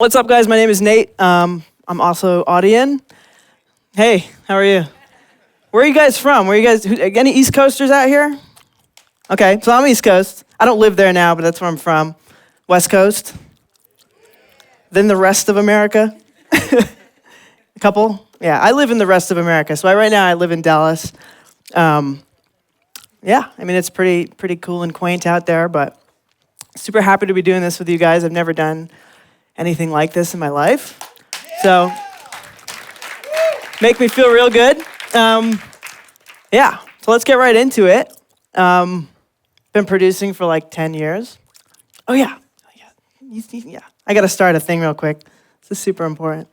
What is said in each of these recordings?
What's up, guys? My name is Nate. I'm also Audien. Hey, how are you? Where are you guys from? Any East Coasters out here? Okay, so I'm East Coast. I don't live there now, but that's where I'm from. West Coast. Then the rest of America. A couple? Yeah, I live in the rest of America. So right now I live in Dallas. Yeah, I mean, it's pretty cool and quaint out there, but super happy to be doing this with you guys. I've never done anything like this in my life. So, make me feel real good. Yeah, so let's get right into it. Been producing for like 10 years. Oh yeah. I gotta start a thing real quick. This is super important.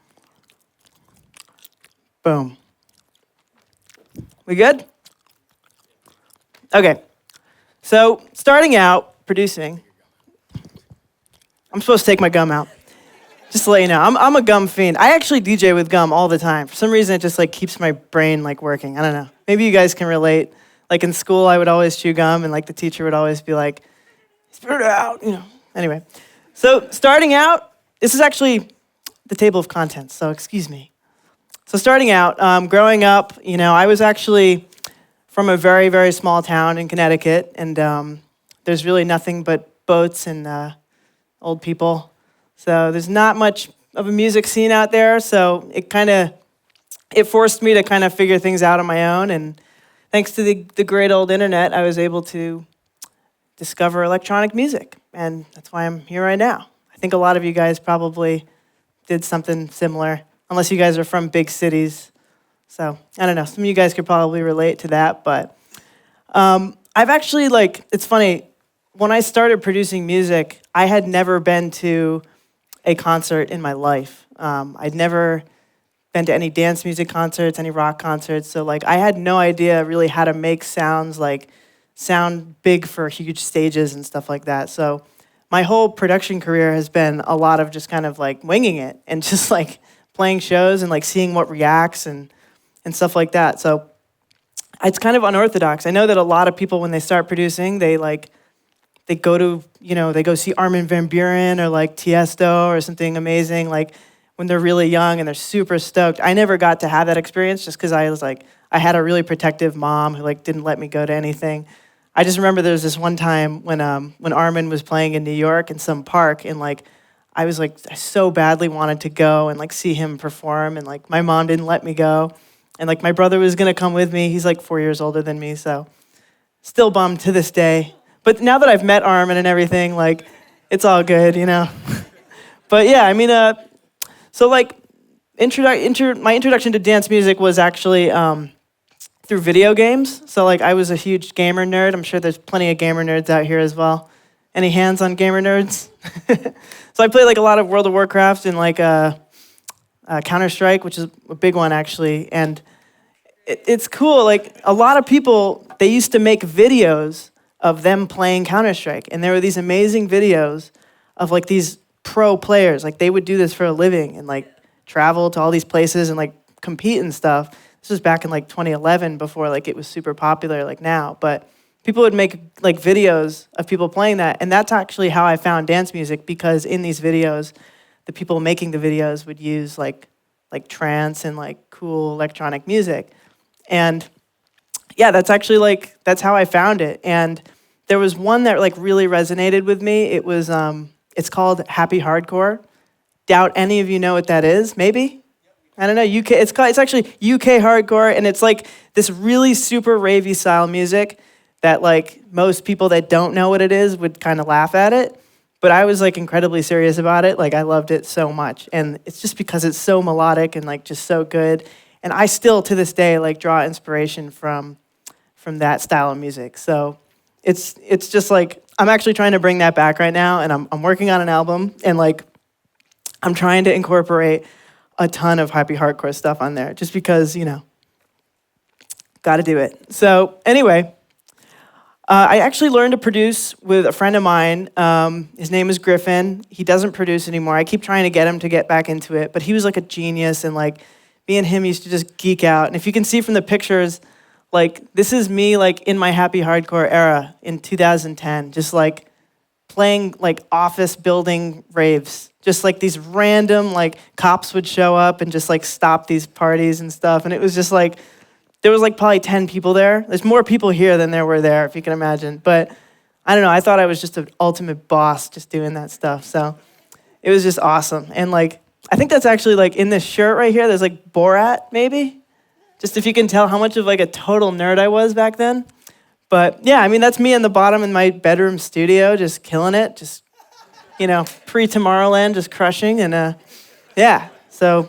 Boom. We good? Okay. So, starting out producing, I'm supposed to take my gum out. Just to let you know, I'm a gum fiend. I actually DJ with gum all the time. For some reason, it just like keeps my brain like working. I don't know. Maybe you guys can relate. Like in school, I would always chew gum, and like the teacher would always be like, "Spit it out," you know. Anyway, so starting out, this is actually the table of contents. So excuse me. So starting out, growing up, I was actually from a very, very small town in Connecticut, and there's really nothing but boats and old people. So there's not much of a music scene out there, so it forced me to kind of figure things out on my own, and thanks to the great old internet, I was able to discover electronic music, and that's why I'm here right now. I think a lot of you guys probably did something similar, unless you guys are from big cities. So, I don't know, some of you guys could probably relate to that, but I've actually, it's funny, when I started producing music, I had never been to a concert in my life. I'd never been to any dance music concerts, any rock concerts, so I had no idea really how to make sounds sound big for huge stages and stuff like that. So my whole production career has been a lot of just kind of winging it and just playing shows and seeing what reacts and stuff like that. So it's kind of unorthodox. I know that a lot of people when they start producing, they go to, they go see Armin van Buuren or Tiesto or something amazing, when they're really young and they're super stoked. I never got to have that experience just because I had a really protective mom who didn't let me go to anything. I just remember there was this one time when Armin was playing in New York in some park, and I so badly wanted to go and see him perform, and my mom didn't let me go, and my brother was gonna come with me. He's 4 years older than me, so still bummed to this day. But now that I've met Armin and everything, it's all good, But yeah, I mean, so my introduction to dance music was actually through video games. So I was a huge gamer nerd. I'm sure there's plenty of gamer nerds out here as well. Any hands on gamer nerds? So I played a lot of World of Warcraft and Counter-Strike, which is a big one actually. And it's cool. A lot of people, they used to make videos of them playing Counter-Strike. And there were these amazing videos of these pro players. They would do this for a living and travel to all these places and compete and stuff. This was back in 2011 before it was super popular now. But people would make videos of people playing that. And that's actually how I found dance music, because in these videos, the people making the videos would use trance and cool electronic music. And yeah, that's actually that's how I found it. And there was one that really resonated with me. It was it's called Happy Hardcore. Doubt any of you know what that is. Maybe? I don't know. UK. It's actually UK hardcore, and it's this really super ravey style music that most people that don't know what it is would kind of laugh at it. But I was incredibly serious about it. I loved it so much, and it's just because it's so melodic and just so good. And I still to this day draw inspiration from that style of music. So it's just I'm actually trying to bring that back right now, and I'm working on an album, and I'm trying to incorporate a ton of happy hardcore stuff on there, just because got to do it. So anyway, I actually learned to produce with a friend of mine. His name is Griffin. He doesn't produce anymore. I keep trying to get him to get back into it, but he was a genius, and me and him used to just geek out. And if you can see from the pictures, this is me in my happy hardcore era in 2010, just playing office building raves, Just like these random like cops would show up and just like stop these parties and stuff. And it was just like, there was like probably 10 people there. There's more people here than there were there, if you can imagine. But I don't know, I thought I was just an ultimate boss just doing that stuff. So it was just awesome. And like, I think that's actually like in this shirt right here, there's like Borat maybe. Just if you can tell how much of like a total nerd I was back then. But yeah, I mean, that's me in the bottom in my bedroom studio, just killing it. Just, pre-Tomorrowland, just crushing. And yeah, so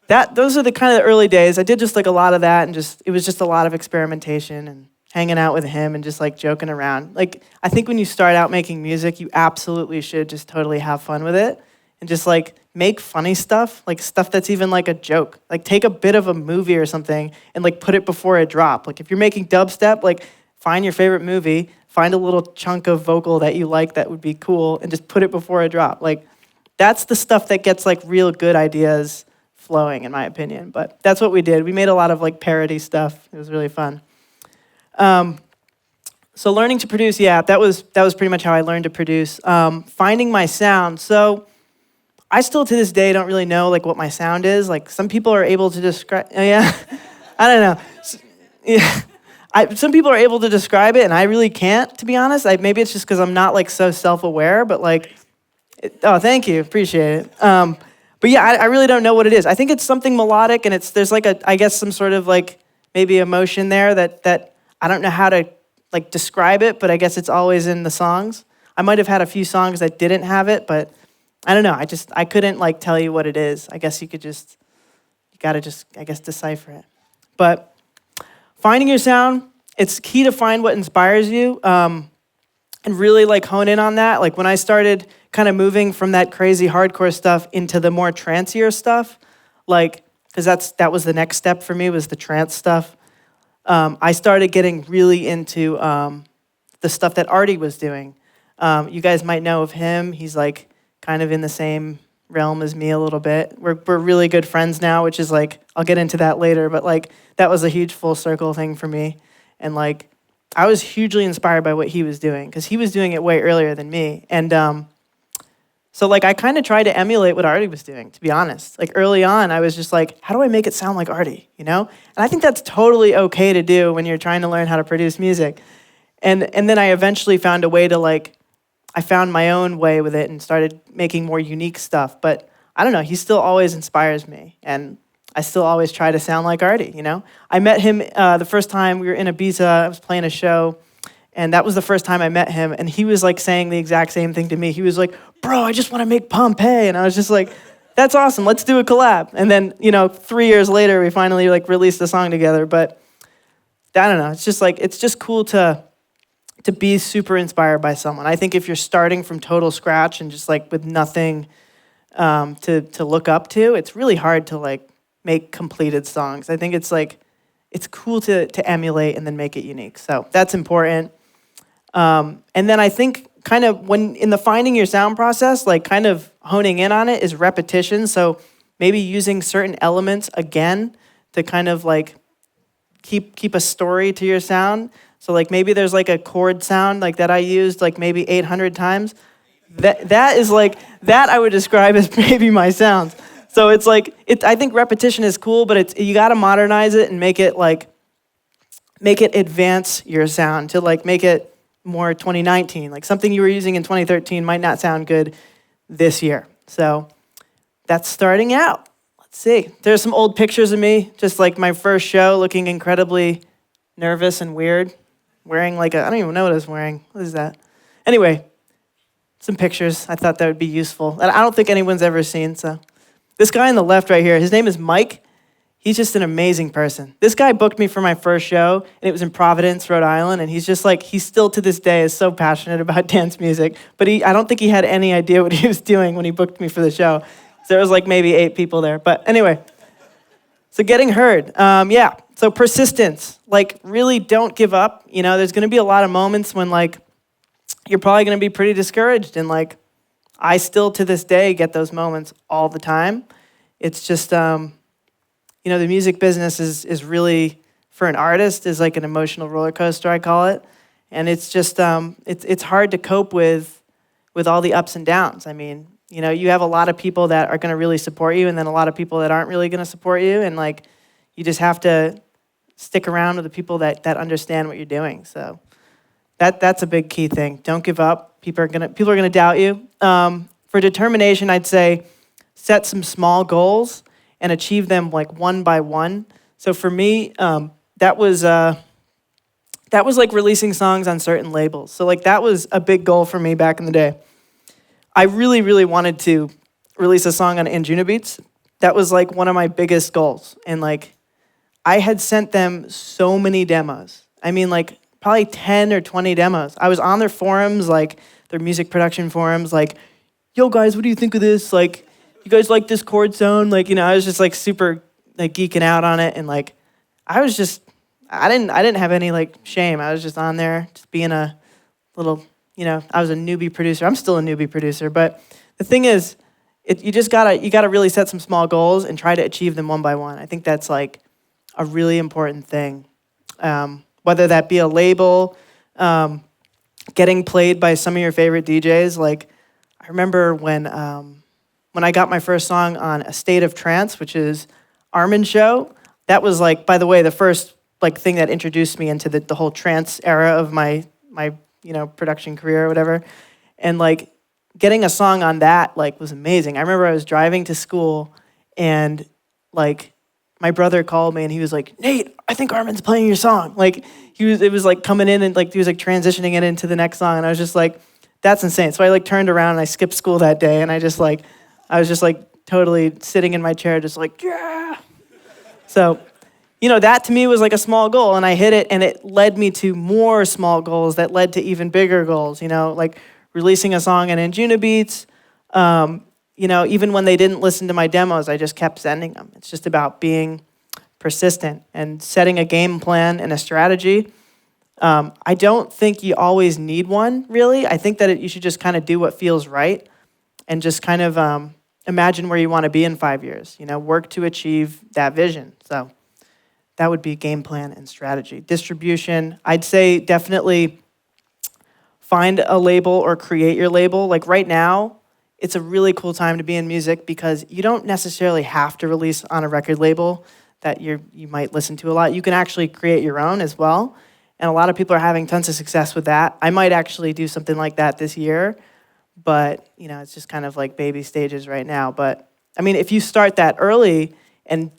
those are the kind of the early days. I did just like a lot of that, and it was just a lot of experimentation and hanging out with him and just like joking around. Like, I think when you start out making music, you absolutely should just totally have fun with it and just like make funny stuff, like stuff that's even like a joke. Like take a bit of a movie or something and like put it before a drop. Like if you're making dubstep, like find your favorite movie, find a little chunk of vocal that you like that would be cool and just put it before a drop. Like that's the stuff that gets like real good ideas flowing, in my opinion. But that's what we did. We made a lot of like parody stuff. It was really fun. So learning to produce, yeah, that was pretty much how I learned to produce. Finding my sound. So I still to this day don't really know like what my sound is. Like some people are able to describe, yeah, I don't know. Yeah. Some people are able to describe it and I really can't, to be honest. Maybe it's just because I'm not like so self-aware, but like, oh, thank you, appreciate it. But yeah, I really don't know what it is. I think it's something melodic and there's like I guess some sort of like maybe emotion there that I don't know how to like describe it, but I guess it's always in the songs. I might have had a few songs that didn't have it, but I don't know. I couldn't like tell you what it is. I guess you gotta just, I guess, decipher it. But finding your sound, it's key to find what inspires you and really like hone in on that. Like when I started kind of moving from that crazy hardcore stuff into the more trancier stuff, like, because that was the next step for me, was the trance stuff. I started getting really into the stuff that Audien was doing. You guys might know of him. He's like kind of in the same realm as me a little bit. We're really good friends now, which is like, I'll get into that later, but like that was a huge full circle thing for me. And like, I was hugely inspired by what he was doing because he was doing it way earlier than me. And so like I kind of tried to emulate what Audien was doing, to be honest. Like early on, I was just like, how do I make it sound like Audien, And I think that's totally okay to do when you're trying to learn how to produce music. And then I eventually found a way to like, I found my own way with it and started making more unique stuff. But I don't know, he still always inspires me. And I still always try to sound like Audien, I met him the first time we were in Ibiza. I was playing a show. And that was the first time I met him. And he was like saying the exact same thing to me. He was like, bro, I just want to make Pompeii. And I was just like, that's awesome. Let's do a collab. And then, 3 years later, we finally like released a song together. But I don't know. It's just like, it's just cool to be super inspired by someone. I think if you're starting from total scratch and just like with nothing to look up to, it's really hard to like make completed songs. I think it's like, it's cool to emulate and then make it unique. So that's important. And then I think kind of when in the finding your sound process, like kind of honing in on it is repetition. So maybe using certain elements again to kind of like keep a story to your sound. So like maybe there's like a chord sound like that I used like maybe 800 times. That is like, that I would describe as maybe my sounds. So it's like, I think repetition is cool, but you got to modernize it and make it advance your sound to like make it more 2019. Like something you were using in 2013 might not sound good this year. So that's starting out. Let's see. There's some old pictures of me, just like my first show, looking incredibly nervous and weird, wearing like I don't even know what I was wearing. What is that? Anyway, some pictures. I thought that would be useful. That I don't think anyone's ever seen, so. This guy on the left right here, his name is Mike. He's just an amazing person. This guy booked me for my first show, and it was in Providence, Rhode Island, and he's just like, he still to this day is so passionate about dance music, but I don't think he had any idea what he was doing when he booked me for the show. So there was like maybe 8 people there, but anyway. So getting heard, yeah. So persistence, like really don't give up. There's gonna be a lot of moments when like, you're probably gonna be pretty discouraged, and like, I still to this day get those moments all the time. It's just, the music business is really, for an artist, is like an emotional roller coaster, I call it. And it's just, it's hard to cope with all the ups and downs. I mean, You have a lot of people that are going to really support you, and then a lot of people that aren't really going to support you, and like you just have to stick around with the people that understand what you're doing. So that's a big key thing. Don't give up. People are gonna doubt you. For determination, I'd say set some small goals and achieve them like one by one. So for me, that was like releasing songs on certain labels. So like that was a big goal for me back in the day. I really, really wanted to release a song on Anjunabeats. That was like one of my biggest goals. And like I had sent them so many demos. I mean like probably 10 or 20 demos. I was on their forums, like their music production forums, like, yo guys, what do you think of this? Like, you guys like this chord sound? Like, I was just like super like geeking out on it. And like, I didn't have any like shame. I was just on there, just being a little, I was a newbie producer. I'm still a newbie producer, but the thing is, you gotta really set some small goals and try to achieve them one by one. I think that's like a really important thing. Whether that be a label, getting played by some of your favorite DJs. Like, I remember when I got my first song on A State of Trance, which is HARMAN's show. That was like, by the way, the first like thing that introduced me into the whole trance era of my production career or whatever. And like getting a song on that like was amazing. I remember I was driving to school and like my brother called me and he was like, Nate, I think HARMAN's playing your song. Like it was like coming in and like he was like transitioning it into the next song. And I was just like, that's insane. So I like turned around and I skipped school that day and I was just like totally sitting in my chair just like, yeah. So, that to me was like a small goal and I hit it and it led me to more small goals that led to even bigger goals, like releasing a song on Anjunabeats. Even when they didn't listen to my demos, I just kept sending them. It's just about being persistent and setting a game plan and a strategy. I don't think you always need one, really. I think that you should just kind of do what feels right and just kind of imagine where you want to be in 5 years. Work to achieve that vision. So that would be game plan and strategy. Distribution, I'd say definitely find a label or create your label. Like right now, it's a really cool time to be in music because you don't necessarily have to release on a record label that you might listen to a lot. You can actually create your own as well. And a lot of people are having tons of success with that. I might actually do something like that this year, but it's just kind of like baby stages right now. But I mean, if you start that early and,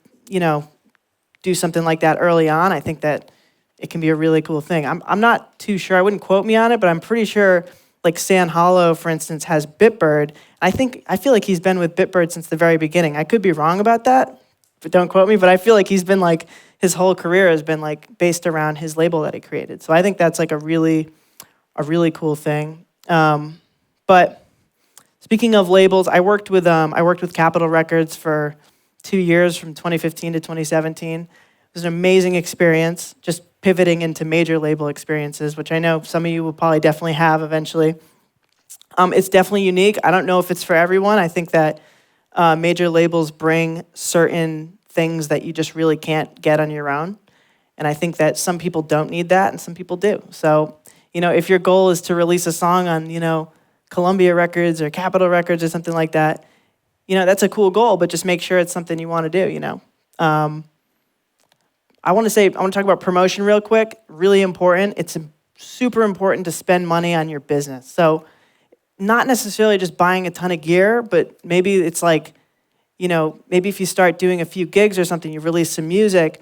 do something like that early on, I think that it can be a really cool thing. I'm not too sure. I wouldn't quote me on it, but I'm pretty sure like San Hollow, for instance, has Bitbird. I feel like he's been with Bitbird since the very beginning. I could be wrong about that, but don't quote me. But I feel like he's been like, his whole career has been like based around his label that he created. So I think that's like a really cool thing. But speaking of labels, I worked with Capitol Records for 2 years from 2015 to 2017. It was an amazing experience, just pivoting into major label experiences, which I know some of you will probably definitely have eventually. It's definitely unique. I don't know if it's for everyone. I think that major labels bring certain things that you just really can't get on your own. And I think that some people don't need that and some people do. So, if your goal is to release a song on, Columbia Records or Capitol Records or something like that, that's a cool goal, but just make sure it's something you want to do, I want to talk about promotion real quick. Really important. It's super important to spend money on your business. So not necessarily just buying a ton of gear, but maybe it's like, maybe if you start doing a few gigs or something, you release some music,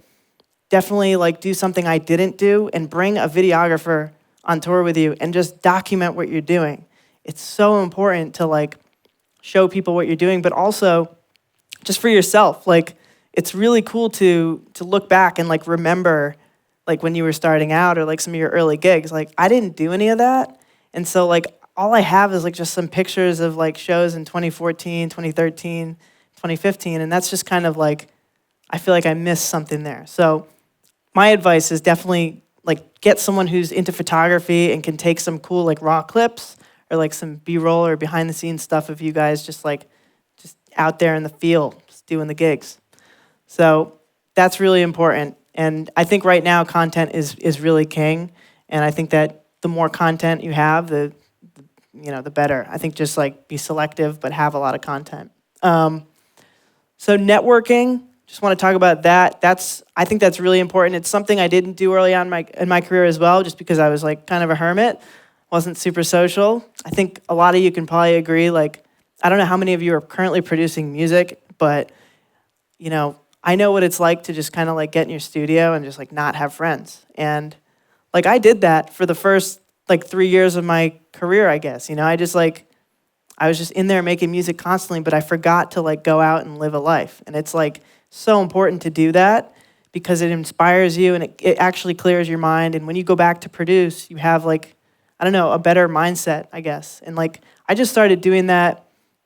definitely like do something I didn't do and bring a videographer on tour with you and just document what you're doing. It's so important to like show people what you're doing, but also just for yourself. Like it's really cool to look back and like remember like when you were starting out or like some of your early gigs. Like I didn't do any of that. And so like all I have is like just some pictures of like shows in 2014, 2013, 2015. And that's just kind of like, I feel like I missed something there. So my advice is definitely like get someone who's into photography and can take some cool like raw clips or like some B-roll or behind the scenes stuff of you guys just out there in the field, just doing the gigs. So that's really important. And I think right now content is really king. And I think that the more content you have, the the better. I think just like be selective, but have a lot of content. So networking, just want to talk about that. I think that's really important. It's something I didn't do early on in my career as well, just because I was like kind of a hermit, wasn't super social. I think a lot of you can probably agree. Like, I don't know how many of you are currently producing music, but I know what it's like to just kind of like get in your studio and just like not have friends. And like I did that for the first like 3 years of my career, I guess. I was just in there making music constantly, but I forgot to like go out and live a life. And it's like so important to do that because it inspires you and it actually clears your mind. And when you go back to produce, you have like, I don't know, a better mindset, I guess. And like I just started doing that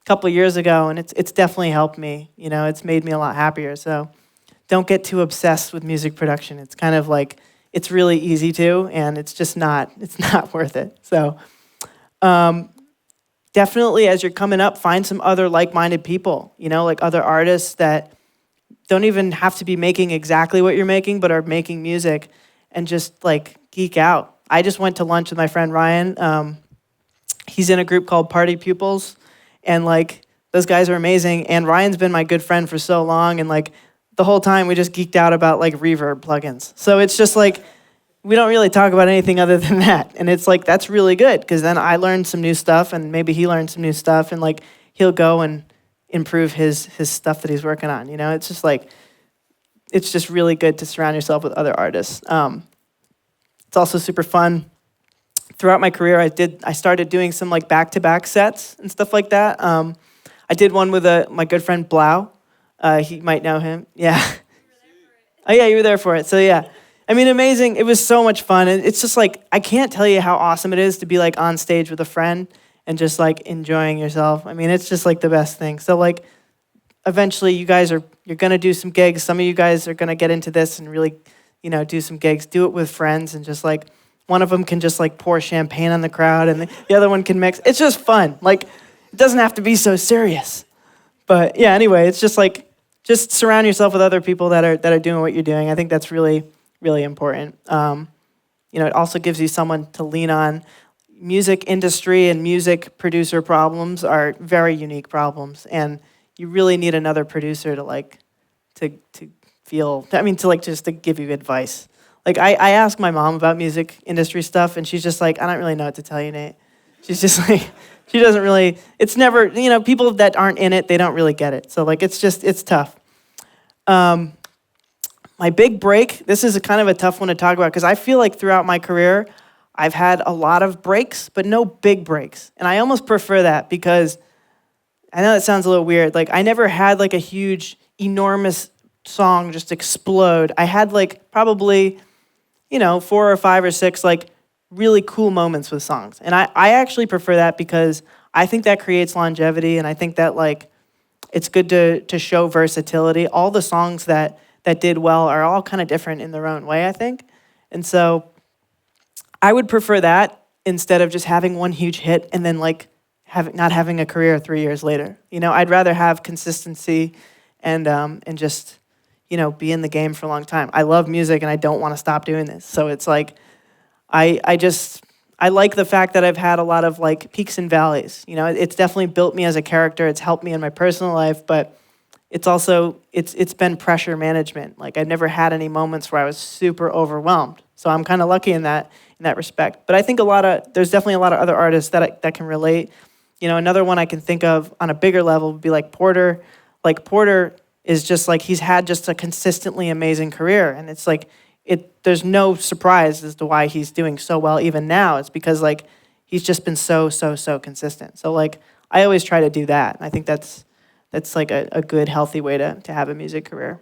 a couple of years ago, and it's definitely helped me. It's made me a lot happier. So don't get too obsessed with music production. It's kind of like, it's really easy to, and it's not worth it. So definitely as you're coming up, find some other like-minded people, like other artists that don't even have to be making exactly what you're making, but are making music, and just like geek out. I just went to lunch with my friend Ryan. He's in a group called Party Pupils, and like those guys are amazing. And Ryan's been my good friend for so long, and like the whole time we just geeked out about like reverb plugins. So it's just like, we don't really talk about anything other than that. And it's like, that's really good, because then I learned some new stuff, and maybe he learned some new stuff, and like he'll go and improve his stuff that he's working on. It's just like, it's just really good to surround yourself with other artists. It's also super fun. Throughout my career, I started doing some like back-to-back sets and stuff like that. I did one with my good friend Blau. He might know him. Yeah. Oh yeah, you were there for it. So yeah. I mean, amazing. It was so much fun. It's just like, I can't tell you how awesome it is to be like on stage with a friend and just like enjoying yourself. I mean, it's just like the best thing. So like, eventually you're going to do some gigs. Some of you guys are going to get into this and really, do some gigs. Do it with friends, and just like, one of them can just like pour champagne on the crowd, and the other one can mix. It's just fun. Like, it doesn't have to be so serious. But yeah, anyway, it's just like, just surround yourself with other people that are doing what you're doing. I think that's really, really important. It also gives you someone to lean on. Music industry and music producer problems are very unique problems, and you really need another producer to give you advice. Like I ask my mom about music industry stuff, and she's just like, I don't really know what to tell you, Nate. She's just like, she doesn't really. It's never, people that aren't in it, they don't really get it. So like, it's tough. My big break, this is kind of a tough one to talk about, because I feel like throughout my career, I've had a lot of breaks, but no big breaks. And I almost prefer that, because I know that sounds a little weird. Like, I never had like a huge, enormous song just explode. I had like probably, 4 or 5 or 6 like really cool moments with songs. And I actually prefer that, because I think that creates longevity, and I think that like it's good to show versatility. All the songs that did well are all kind of different in their own way, I think. And so I would prefer that instead of just having one huge hit and then like not having a career 3 years later. I'd rather have consistency and just, be in the game for a long time. I love music, and I don't want to stop doing this. So it's like, I like the fact that I've had a lot of like peaks and valleys. It's definitely built me as a character. It's helped me in my personal life, but it's also, it's been pressure management. Like, I've never had any moments where I was super overwhelmed. So I'm kind of lucky in that respect. But I think there's definitely a lot of other artists that can relate. Another one I can think of on a bigger level would be like Porter. Like, Porter is just like, he's had just a consistently amazing career. And it's like, there's no surprise as to why he's doing so well even now. It's because like, he's just been so consistent. So like, I always try to do that. And I think that's like a good, healthy way to have a music career.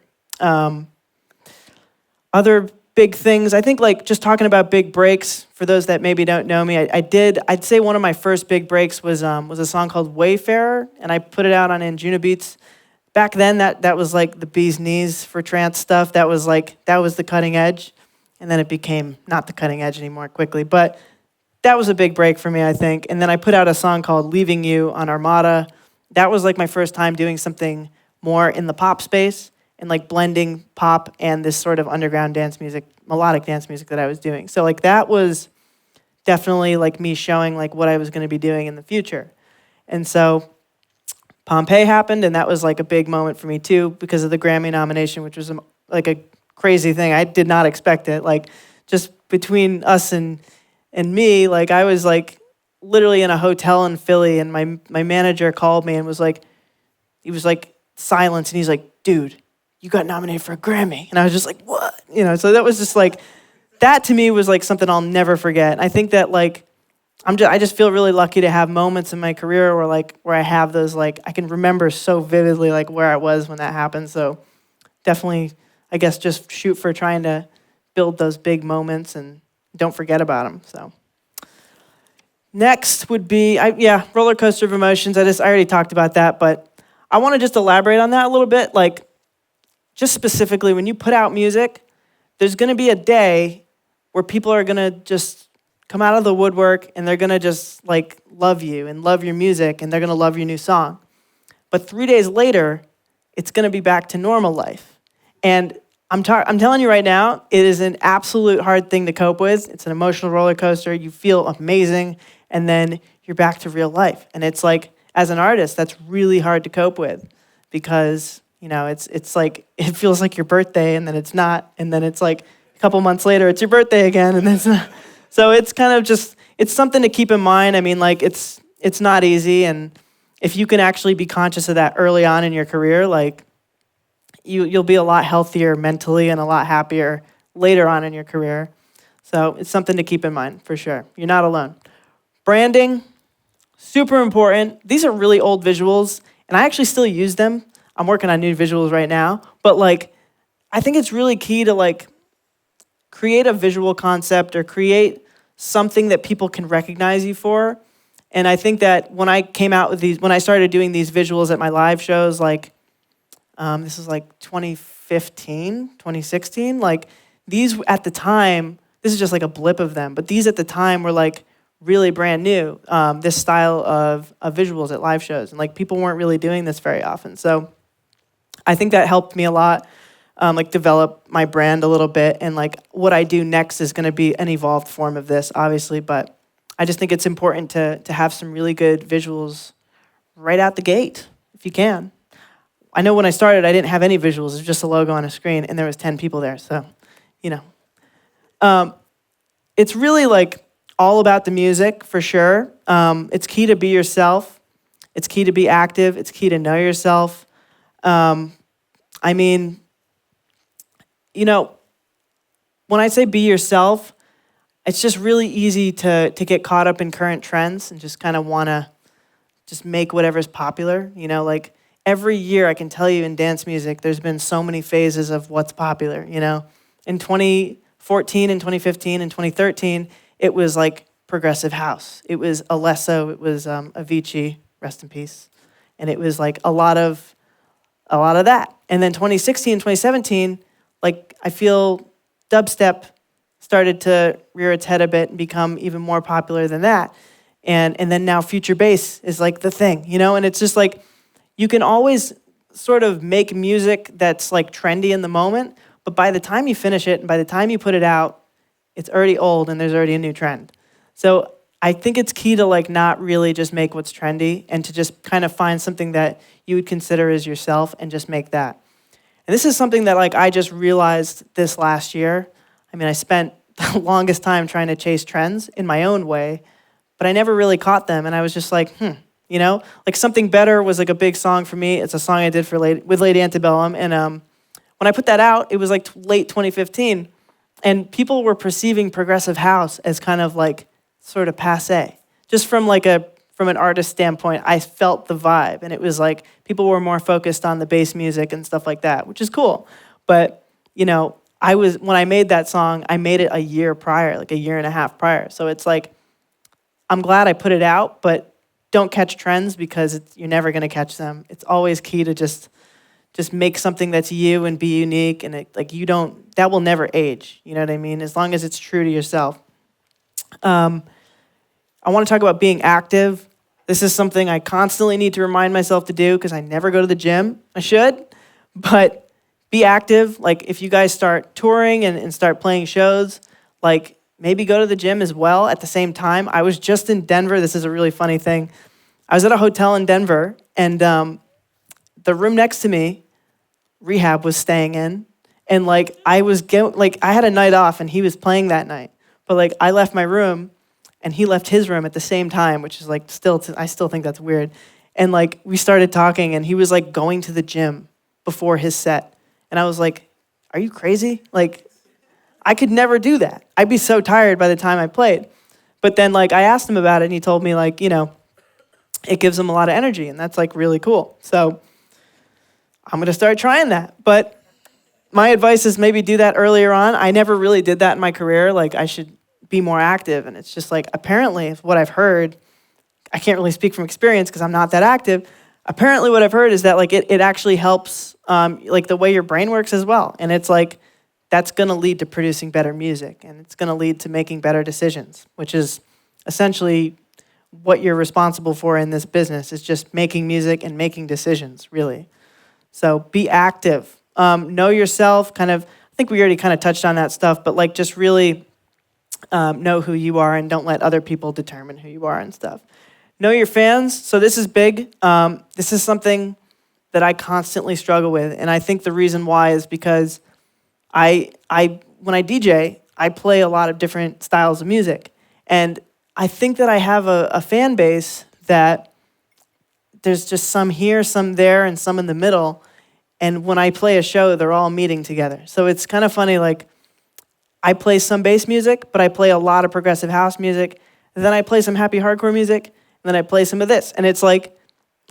Other big things, I think like just talking about big breaks, for those that maybe don't know me, I'd say one of my first big breaks was a song called Wayfarer, and I put it out on Anjuna Beats. Back then, that was like the bee's knees for trance stuff. That was the cutting edge, and then it became not the cutting edge anymore quickly. But that was a big break for me, I think. And then I put out a song called Leaving You on Armada. That was like my first time doing something more in the pop space and like blending pop and this sort of underground dance music, melodic dance music that I was doing. So like that was definitely like me showing like what I was going to be doing in the future. And so Pompeii happened, and that was like a big moment for me too because of the Grammy nomination, which was like a crazy thing. I did not expect it. Like just between us and me, like I was like literally in a hotel in Philly, and my manager called me and was like, he was like silent, and he's like, dude, you got nominated for a Grammy. And I was just like, what? You know, so that was just like, that to me was like something I'll never forget. I think that like, I just feel really lucky to have moments in my career where I have those, like, I can remember so vividly like where I was when that happened. So definitely, I guess, just shoot for trying to build those big moments and don't forget about them. So next would be, roller coaster of emotions. I already talked about that, but I want to just elaborate on that a little bit. Like, just specifically, when you put out music, there's going to be a day where people are going to just come out of the woodwork and they're going to just like love you and love your music and they're going to love your new song. But 3 days later, it's going to be back to normal life. And I'm telling you right now, it is an absolute hard thing to cope with. It's an emotional roller coaster. You feel amazing, and then you're back to real life. And it's like, as an artist, that's really hard to cope with because, you know, it's like, it feels like your birthday, and then it's not. And then it's like a couple months later, it's your birthday again, and it's not. So it's kind of just, it's something to keep in mind. I mean, like, it's not easy. And if you can actually be conscious of that early on in your career, like, you'll be a lot healthier mentally and a lot happier later on in your career. So it's something to keep in mind, for sure. You're not alone. Branding, super important. These are really old visuals, and I actually still use them. I'm working on new visuals right now. But, like, I think it's really key to, like, create a visual concept or create something that people can recognize you for. And I think that when I came out with these, when I started doing these visuals at my live shows, like, this is like 2015, 2016. Like, these at the time, this is just like a blip of them, but these at the time were like really brand new, this style of visuals at live shows. And like, people weren't really doing this very often. So I think that helped me a lot, like develop my brand a little bit. And like what I do next is gonna be an evolved form of this, obviously, but I just think it's important to have some really good visuals right out the gate, if you can. I know when I started, I didn't have any visuals. It was just a logo on a screen, and there was 10 people there. So, you know. It's really, like, all about the music, for sure. It's key to be yourself. It's key to be active. It's key to know yourself. I mean, you know, when I say be yourself, it's just really easy to get caught up in current trends and just kind of want to just make whatever's popular, you know, like, every year, I can tell you in dance music, there's been so many phases of what's popular, you know? In 2014 and 2015 and 2013, it was like progressive house. It was Alesso, it was Avicii, rest in peace. And it was like a lot of that. And then 2016 and 2017, like, I feel dubstep started to rear its head a bit and become even more popular than that. And then now future bass is like the thing, you know? And it's just like, you can always sort of make music that's like trendy in the moment, but by the time you finish it and by the time you put it out, it's already old and there's already a new trend. So I think it's key to like not really just make what's trendy and to just kind of find something that you would consider as yourself and just make that. And this is something that like I just realized this last year. I mean, I spent the longest time trying to chase trends in my own way, but I never really caught them. And I was just like, you know, like Something Better was like a big song for me. It's a song I did with Lady Antebellum. And when I put that out, it was like late 2015. And people were perceiving progressive house as kind of like sort of passé. Just from an artist standpoint, I felt the vibe. And it was like people were more focused on the bass music and stuff like that, which is cool. But, you know, when I made that song, I made it a year prior, like a year and a half prior. So it's like, I'm glad I put it out, but don't catch trends because you're never going to catch them. It's always key to just make something that's you and be unique, and that will never age. You know what I mean? As long as it's true to yourself. I want to talk about being active. This is something I constantly need to remind myself to do because I never go to the gym. I should, but be active. Like, if you guys start touring and start playing shows, like, maybe go to the gym as well at the same time. I was just in Denver. This is a really funny thing. I was at a hotel in Denver, and the room next to me, Rehab was staying in, and like I had a night off, and he was playing that night. But like I left my room, and he left his room at the same time, which is like I still think that's weird. And like we started talking, and he was like going to the gym before his set, and I was like, "Are you crazy? Like, I could never do that. I'd be so tired by the time I played." But then like I asked him about it, and he told me like, it gives him a lot of energy, and that's like really cool. So I'm gonna start trying that. But my advice is maybe do that earlier on. I never really did that in my career. Like I should be more active, and it's just like apparently what I've heard, I can't really speak from experience because I'm not that active. Apparently what I've heard is that like it actually helps like the way your brain works as well. And it's like that's gonna lead to producing better music, and it's gonna lead to making better decisions, which is essentially what you're responsible for in this business, is just making music and making decisions, really. So be active. Know yourself, I think we already kind of touched on that stuff, but like just really know who you are and don't let other people determine who you are and stuff. Know your fans. So this is big. This is something that I constantly struggle with, and I think the reason why is because when I DJ, I play a lot of different styles of music, and I think that I have a fan base that there's just some here, some there, and some in the middle. And when I play a show, they're all meeting together. So it's kind of funny, like, I play some bass music, but I play a lot of progressive house music. And then I play some happy hardcore music, and then I play some of this. And it's like,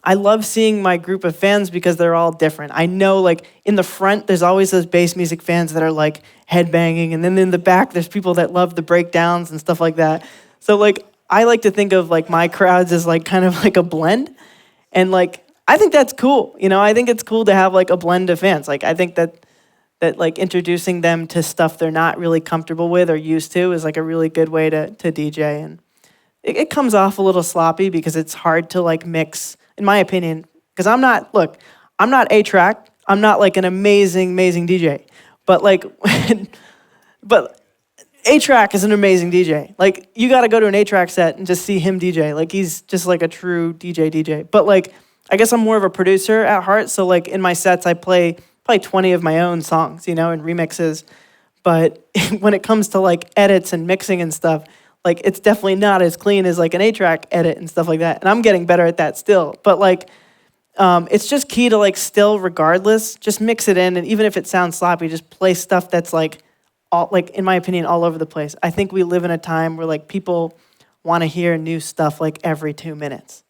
I love seeing my group of fans because they're all different. I know, like, in the front, there's always those bass music fans that are, like, headbanging. And then in the back, there's people that love the breakdowns and stuff like that. So, like, I like to think of, like, my crowds as, like, kind of like a blend. And, like, I think that's cool. I think it's cool to have, like, a blend of fans. Like, I think that like, introducing them to stuff they're not really comfortable with or used to is, like, a really good way to DJ. And it comes off a little sloppy because it's hard to, like, mix, in my opinion, because I'm not A-Track. I'm not, like, an amazing DJ. But, like, but A-Track is an amazing DJ. Like, you got to go to an A-Track set and just see him DJ. Like, he's just, like, a true DJ. But, like, I guess I'm more of a producer at heart. So, like, in my sets, I play probably 20 of my own songs, and remixes. But when it comes to, like, edits and mixing and stuff, like, it's definitely not as clean as, like, an A-Track edit and stuff like that. And I'm getting better at that still. But, like, it's just key to, like, still, regardless, just mix it in. And even if it sounds sloppy, just play stuff that's, like, all, like, in my opinion, all over the place. I think we live in a time where, like, people want to hear new stuff, like, every 2 minutes.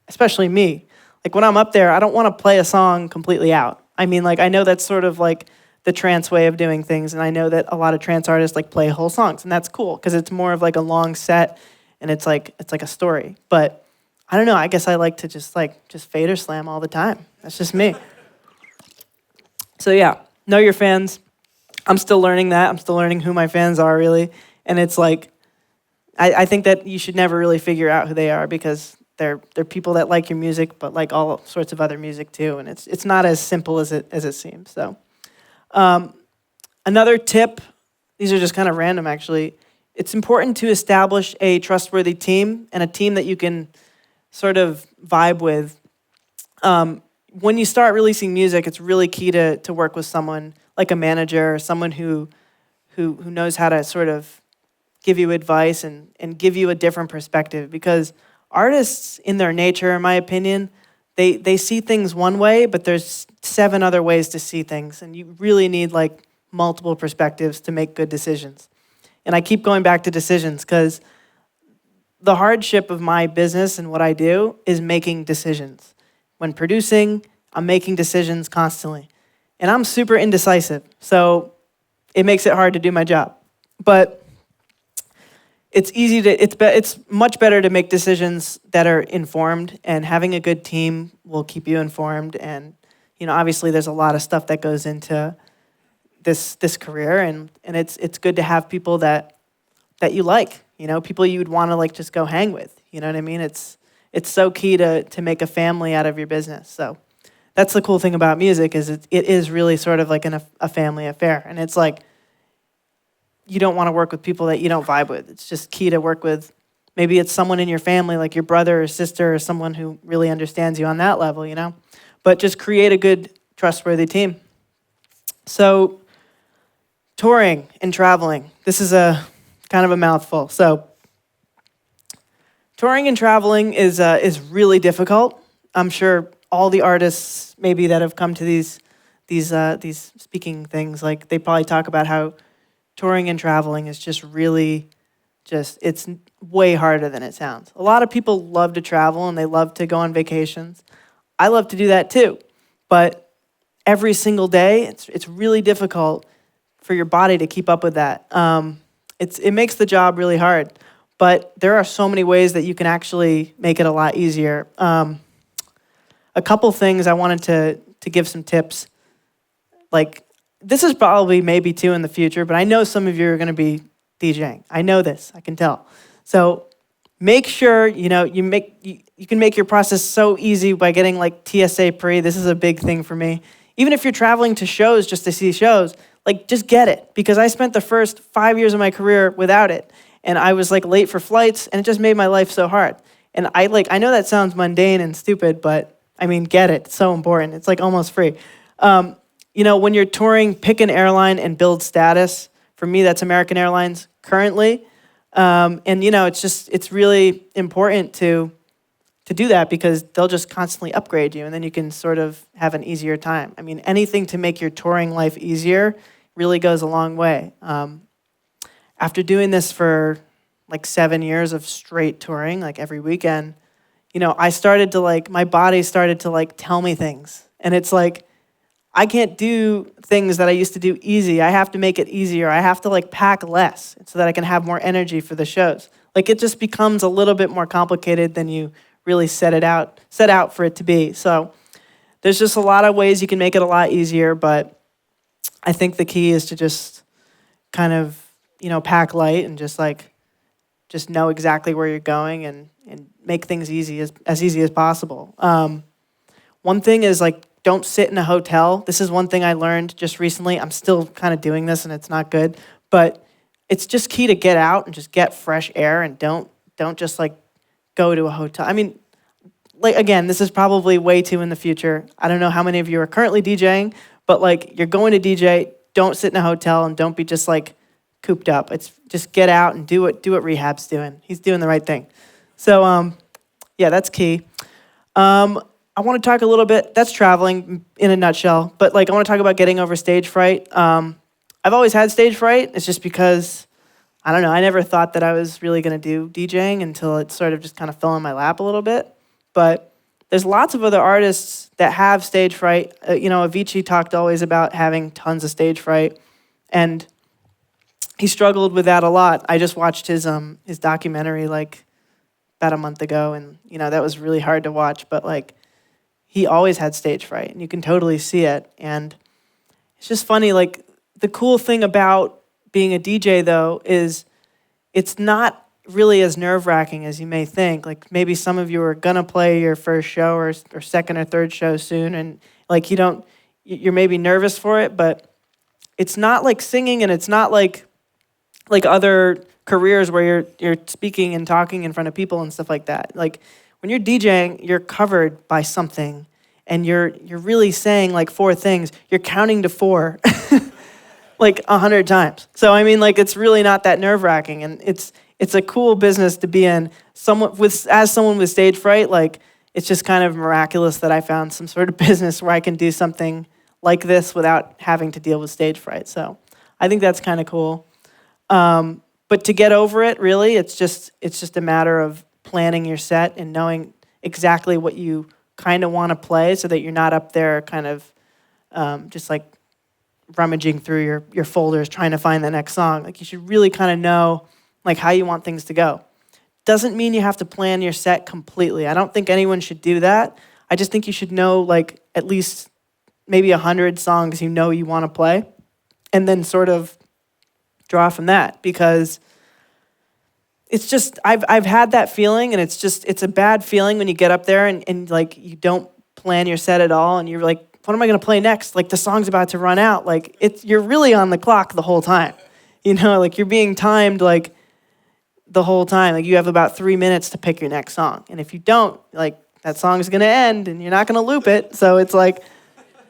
Especially me. Like, when I'm up there, I don't want to play a song completely out. I mean, like, I know that's sort of, like, the trance way of doing things, and I know that a lot of trance artists, like, play whole songs, and that's cool, because it's more of, like, a long set, and it's like a story. But, I don't know, I guess I like to just fader slam all the time. That's just me. So, yeah, know your fans. I'm still learning that. I'm still learning who my fans are, really. And it's like, I think that you should never really figure out who they are, because they're people that like your music, but like all sorts of other music too. And it's not as simple as it seems. So, another tip, these are just kind of random actually. It's important to establish a trustworthy team and a team that you can sort of vibe with. When you start releasing music, it's really key to work with someone like a manager, or someone who knows how to sort of give you advice and give you a different perspective, because artists in their nature, in my opinion, they see things one way, but there's 7 other ways to see things, and you really need like multiple perspectives to make good decisions. And I keep going back to decisions because the hardship of my business and what I do is making decisions. When producing, I'm making decisions constantly. And I'm super indecisive, so it makes it hard to do my job. But it's much better to make decisions that are informed, and having a good team will keep you informed. And obviously there's a lot of stuff that goes into this career, and it's good to have people that you like, people you would want to like just go hang with. You know what I mean? It's so key to make a family out of your business. So that's the cool thing about music, is it is really sort of like a family affair. And it's like, you don't want to work with people that you don't vibe with. It's just key to work with. Maybe it's someone in your family, like your brother or sister, or someone who really understands you on that level, you know? But just create a good, trustworthy team. So, touring and traveling. This is a kind of a mouthful. So, touring and traveling is really difficult. I'm sure all the artists maybe that have come to these speaking things, like they probably talk about how touring and traveling is just really it's way harder than it sounds. A lot of people love to travel and they love to go on vacations. I love to do that too, but every single day it's really difficult for your body to keep up with that. It makes the job really hard, but there are so many ways that you can actually make it a lot easier. A couple things I wanted to give some tips. Like, this is probably maybe too in the future, but I know some of you are going to be DJing. I know this, I can tell. So make sure, you can make your process so easy by getting like TSA pre. This is a big thing for me. Even if you're traveling to shows just to see shows, like just get it. Because I spent the first 5 years of my career without it. And I was like late for flights and it just made my life so hard. And I know that sounds mundane and stupid, but I mean, get it, it's so important. It's like almost free. When you're touring, pick an airline and build status. For me, that's American Airlines currently. It's really important to do that because they'll just constantly upgrade you and then you can sort of have an easier time. I mean, anything to make your touring life easier really goes a long way. After doing this for like 7 years of straight touring, like every weekend, I started to my body started to tell me things. And it's like, I can't do things that I used to do easy. I have to make it easier. I have to pack less so that I can have more energy for the shows. It just becomes a little bit more complicated than you really set out for it to be. So there's just a lot of ways you can make it a lot easier, but I think the key is to just kind of, pack light and just know exactly where you're going and make things easy as easy as possible. One thing is don't sit in a hotel. This is one thing I learned just recently. I'm still kind of doing this and it's not good, but it's just key to get out and just get fresh air and don't just go to a hotel. I mean, again, this is probably way too in the future. I don't know how many of you are currently DJing, but you're going to DJ, don't sit in a hotel and don't be just cooped up. It's just get out and do what Rehab's doing. He's doing the right thing. So yeah, that's key. I want to talk a little bit, that's traveling in a nutshell, but I want to talk about getting over stage fright. I've always had stage fright. It's just because, I don't know, I never thought that I was really going to do DJing until it sort of just kind of fell in my lap a little bit. But there's lots of other artists that have stage fright. Avicii talked always about having tons of stage fright, and he struggled with that a lot. I just watched his documentary about a month ago, and that was really hard to watch, but he always had stage fright, and you can totally see it. And it's just funny, the cool thing about being a DJ, though, is it's not really as nerve-wracking as you may think. Maybe some of you are going to play your first show or second or third show soon, and you're maybe nervous for it, but it's not like singing, and it's not like other careers where you're speaking and talking in front of people and stuff like that. When you're DJing, you're covered by something, and you're really saying 4 things. You're counting to 4 100 times. So I mean, it's really not that nerve-wracking, and it's a cool business to be in. As someone with stage fright, it's just kind of miraculous that I found some sort of business where I can do something like this without having to deal with stage fright. So I think that's kind of cool. But to get over it, really, it's just a matter of planning your set and knowing exactly what you kind of want to play so that you're not up there kind of just rummaging through your folders trying to find the next song. You should really kind of know how you want things to go. Doesn't mean you have to plan your set completely. I don't think anyone should do that. I just think you should know at least maybe 100 songs you want to play, and then sort of draw from that, because it's just, I've had that feeling, and it's a bad feeling when you get up there and you don't plan your set at all, and you're what am I going to play next? The song's about to run out. You're really on the clock the whole time, Like you're being timed like the whole time. Like you have about 3 minutes to pick your next song. And if you don't, like that song is going to end and you're not going to loop it. So it's like,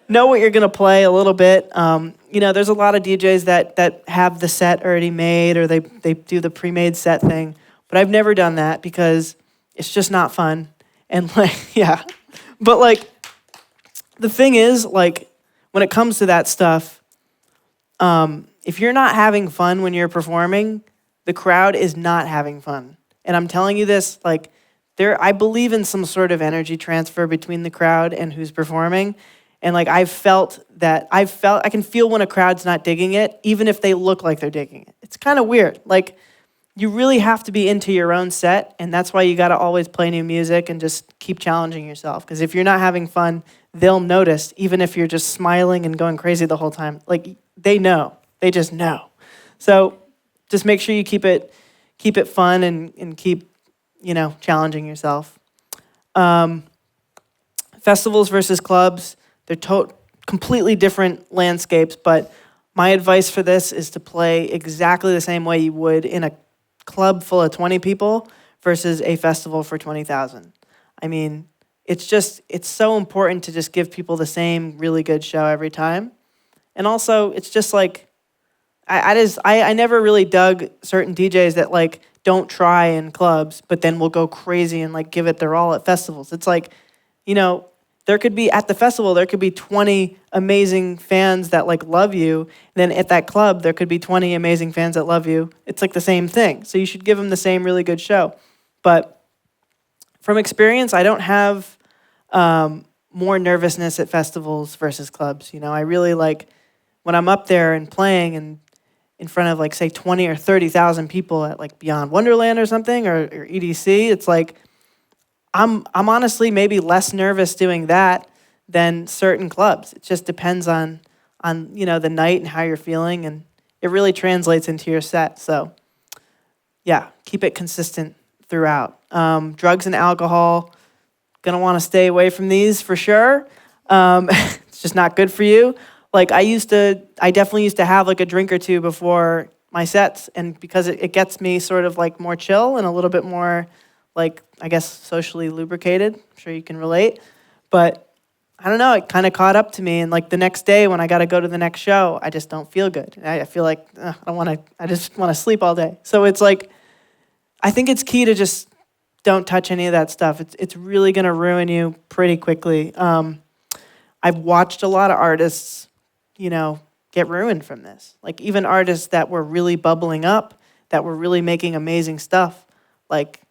know what you're going to play a little bit. There's a lot of DJs that have the set already made, or they do the pre-made set thing. But I've never done that because it's just not fun. And like, yeah. But like, the thing is, like, when it comes to that stuff, if you're not having fun when you're performing, the crowd is not having fun. And I'm telling you this, like, I believe in some sort of energy transfer between the crowd and who's performing. And like, I can feel when a crowd's not digging it, even if they look like they're digging it. It's kind of weird. Like, you really have to be into your own set, and that's why you got to always play new music and just keep challenging yourself. Because if you're not having fun, they'll notice, even if you're just smiling and going crazy the whole time. Like, they know. They just know. So just make sure you keep it fun and keep, challenging yourself. Festivals versus clubs, they're completely different landscapes, but my advice for this is to play exactly the same way you would in a club full of 20 people versus a festival for 20,000. I mean, it's so important to just give people the same really good show every time. And also, it's just like, I never really dug certain DJs that like don't try in clubs, but then will go crazy and like give it their all at festivals. It's like, there could be, at the festival, there could be 20 amazing fans that like love you. And then at that club, there could be 20 amazing fans that love you. It's like the same thing. So you should give them the same really good show. But from experience, I don't have more nervousness at festivals versus clubs. I really like when I'm up there and playing and in front of like, say, 20 or 30,000 people at like Beyond Wonderland or something, or EDC, it's like, I'm honestly maybe less nervous doing that than certain clubs. It just depends on the night and how you're feeling, and it really translates into your set. So yeah, keep it consistent throughout. Drugs and alcohol, gonna want to stay away from these for sure. It's just not good for you. Like I definitely used to have like a drink or two before my sets, and because it gets me sort of like more chill and a little bit more like, I guess, socially lubricated. I'm sure you can relate. But I don't know, it kind of caught up to me. And like the next day when I got to go to the next show, I just don't feel good. I feel like I just want to sleep all day. So it's like, I think it's key to just don't touch any of that stuff. It's really going to ruin you pretty quickly. I've watched a lot of artists, get ruined from this. Like even artists that were really bubbling up, that were really making amazing stuff, like,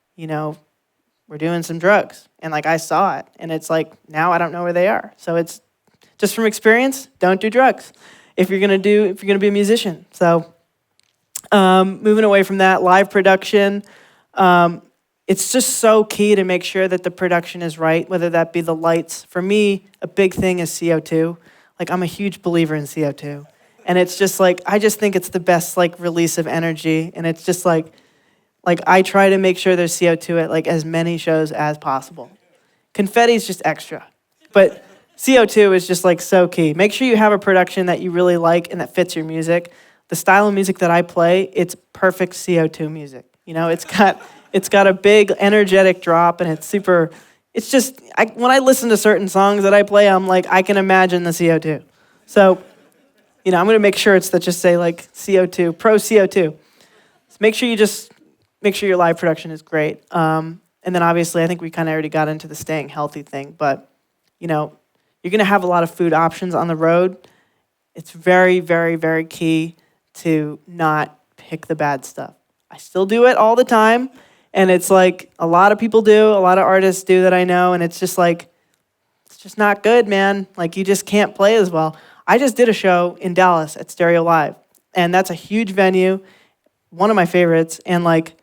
we're doing some drugs. And like I saw it. And it's like, now I don't know where they are. So it's just from experience, don't do drugs if you're gonna be a musician. So moving away from that, live production, it's just so key to make sure that the production is right, whether that be the lights. For me, a big thing is CO2. Like I'm a huge believer in CO2. And it's just like, I just think it's the best like release of energy. And it's just like I try to make sure there's CO2 at like as many shows as possible. Confetti is just extra, but CO2 is just like so key. Make sure you have a production that you really like and that fits your music. The style of music that I play, it's perfect CO2 music. It's got a big energetic drop and it's just, when I listen to certain songs that I play, I'm like, I can imagine the CO2. So, I'm gonna make sure it's that just say like CO2, pro CO2. So make sure your live production is great. And then obviously, I think we kind of already got into the staying healthy thing, but you're going to have a lot of food options on the road. It's very, very, very key to not pick the bad stuff. I still do it all the time, and it's like a lot of people do, a lot of artists do that I know, and it's just like, it's just not good, man. Like, you just can't play as well. I just did a show in Dallas at Stereo Live, and that's a huge venue, one of my favorites, and I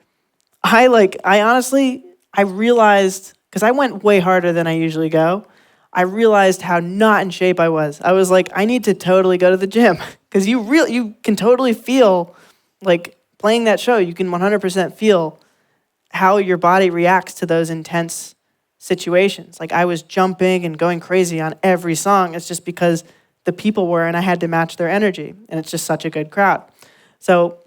realized, because I went way harder than I usually go, I realized how not in shape I was. I was like, I need to totally go to the gym, because you can totally feel, like, playing that show, you can 100% feel how your body reacts to those intense situations. Like, I was jumping and going crazy on every song. It's just because the people were, and I had to match their energy, and it's just such a good crowd. So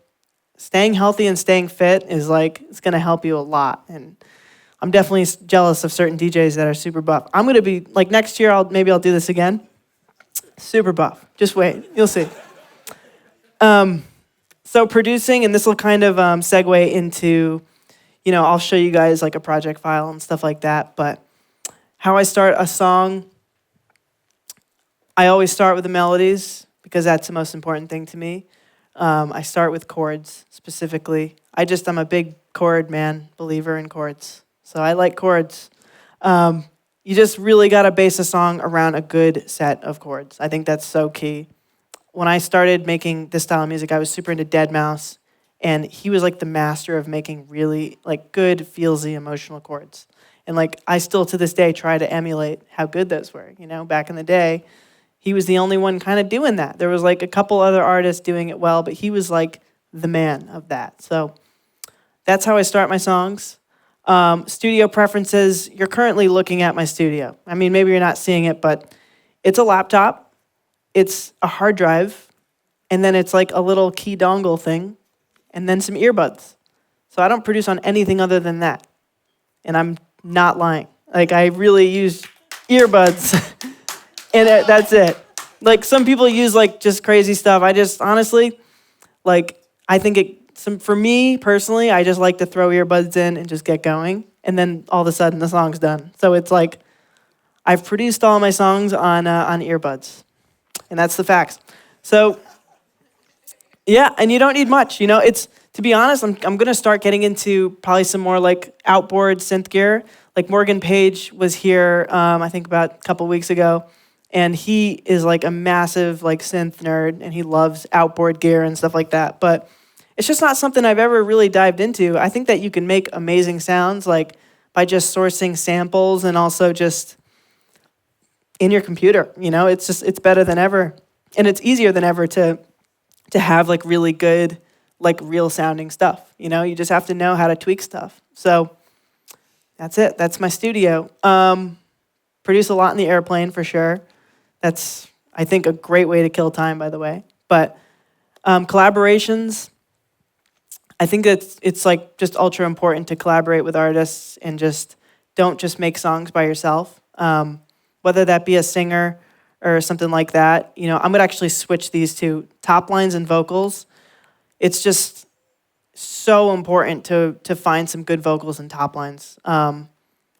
staying healthy and staying fit is like, it's gonna help you a lot. And I'm definitely jealous of certain DJs that are super buff. I'm gonna be, like next year, maybe I'll do this again. Super buff, just wait, you'll see. So producing, and this will kind of segue into, I'll show you guys like a project file and stuff like that, but how I start a song, I always start with the melodies because that's the most important thing to me. I start with chords specifically. I'm a big chord believer in chords. So I like chords. You just really got to base a song around a good set of chords. I think that's so key. When I started making this style of music, I was super into Deadmau5, and he was like the master of making really like good, feelsy, emotional chords. And like I still to this day try to emulate how good those were. Back in the day, he was the only one kind of doing that. There was like a couple other artists doing it well, but he was like the man of that. So that's how I start my songs. Studio preferences, you're currently looking at my studio. I mean, maybe you're not seeing it, but it's a laptop. It's a hard drive, and then it's like a little key dongle thing, and then some earbuds. So I don't produce on anything other than that. And I'm not lying. Like, I really use earbuds, and that's it. Like, some people use, like, just crazy stuff. I just, honestly, like, I think for me, personally, I just like to throw earbuds in and just get going, and then all of a sudden, the song's done. So it's like, I've produced all my songs on earbuds. And that's the facts. So, yeah, and you don't need much. It's, to be honest, I'm going to start getting into probably some more like outboard synth gear. Like Morgan Page was here, I think about a couple weeks ago, and he is like a massive like synth nerd, and he loves outboard gear and stuff like that. But it's just not something I've ever really dived into. I think that you can make amazing sounds like by just sourcing samples and also just in your computer. It's better than ever, and it's easier than ever to have like really good, like real sounding stuff. You just have to know how to tweak stuff. So that's it. That's my studio. Produce a lot in the airplane for sure. That's, I think, a great way to kill time, by the way. But collaborations, I think it's like just ultra important to collaborate with artists and just don't just make songs by yourself. Whether that be a singer or something like that. I'm gonna actually switch these to top lines and vocals. It's just so important to find some good vocals and top lines.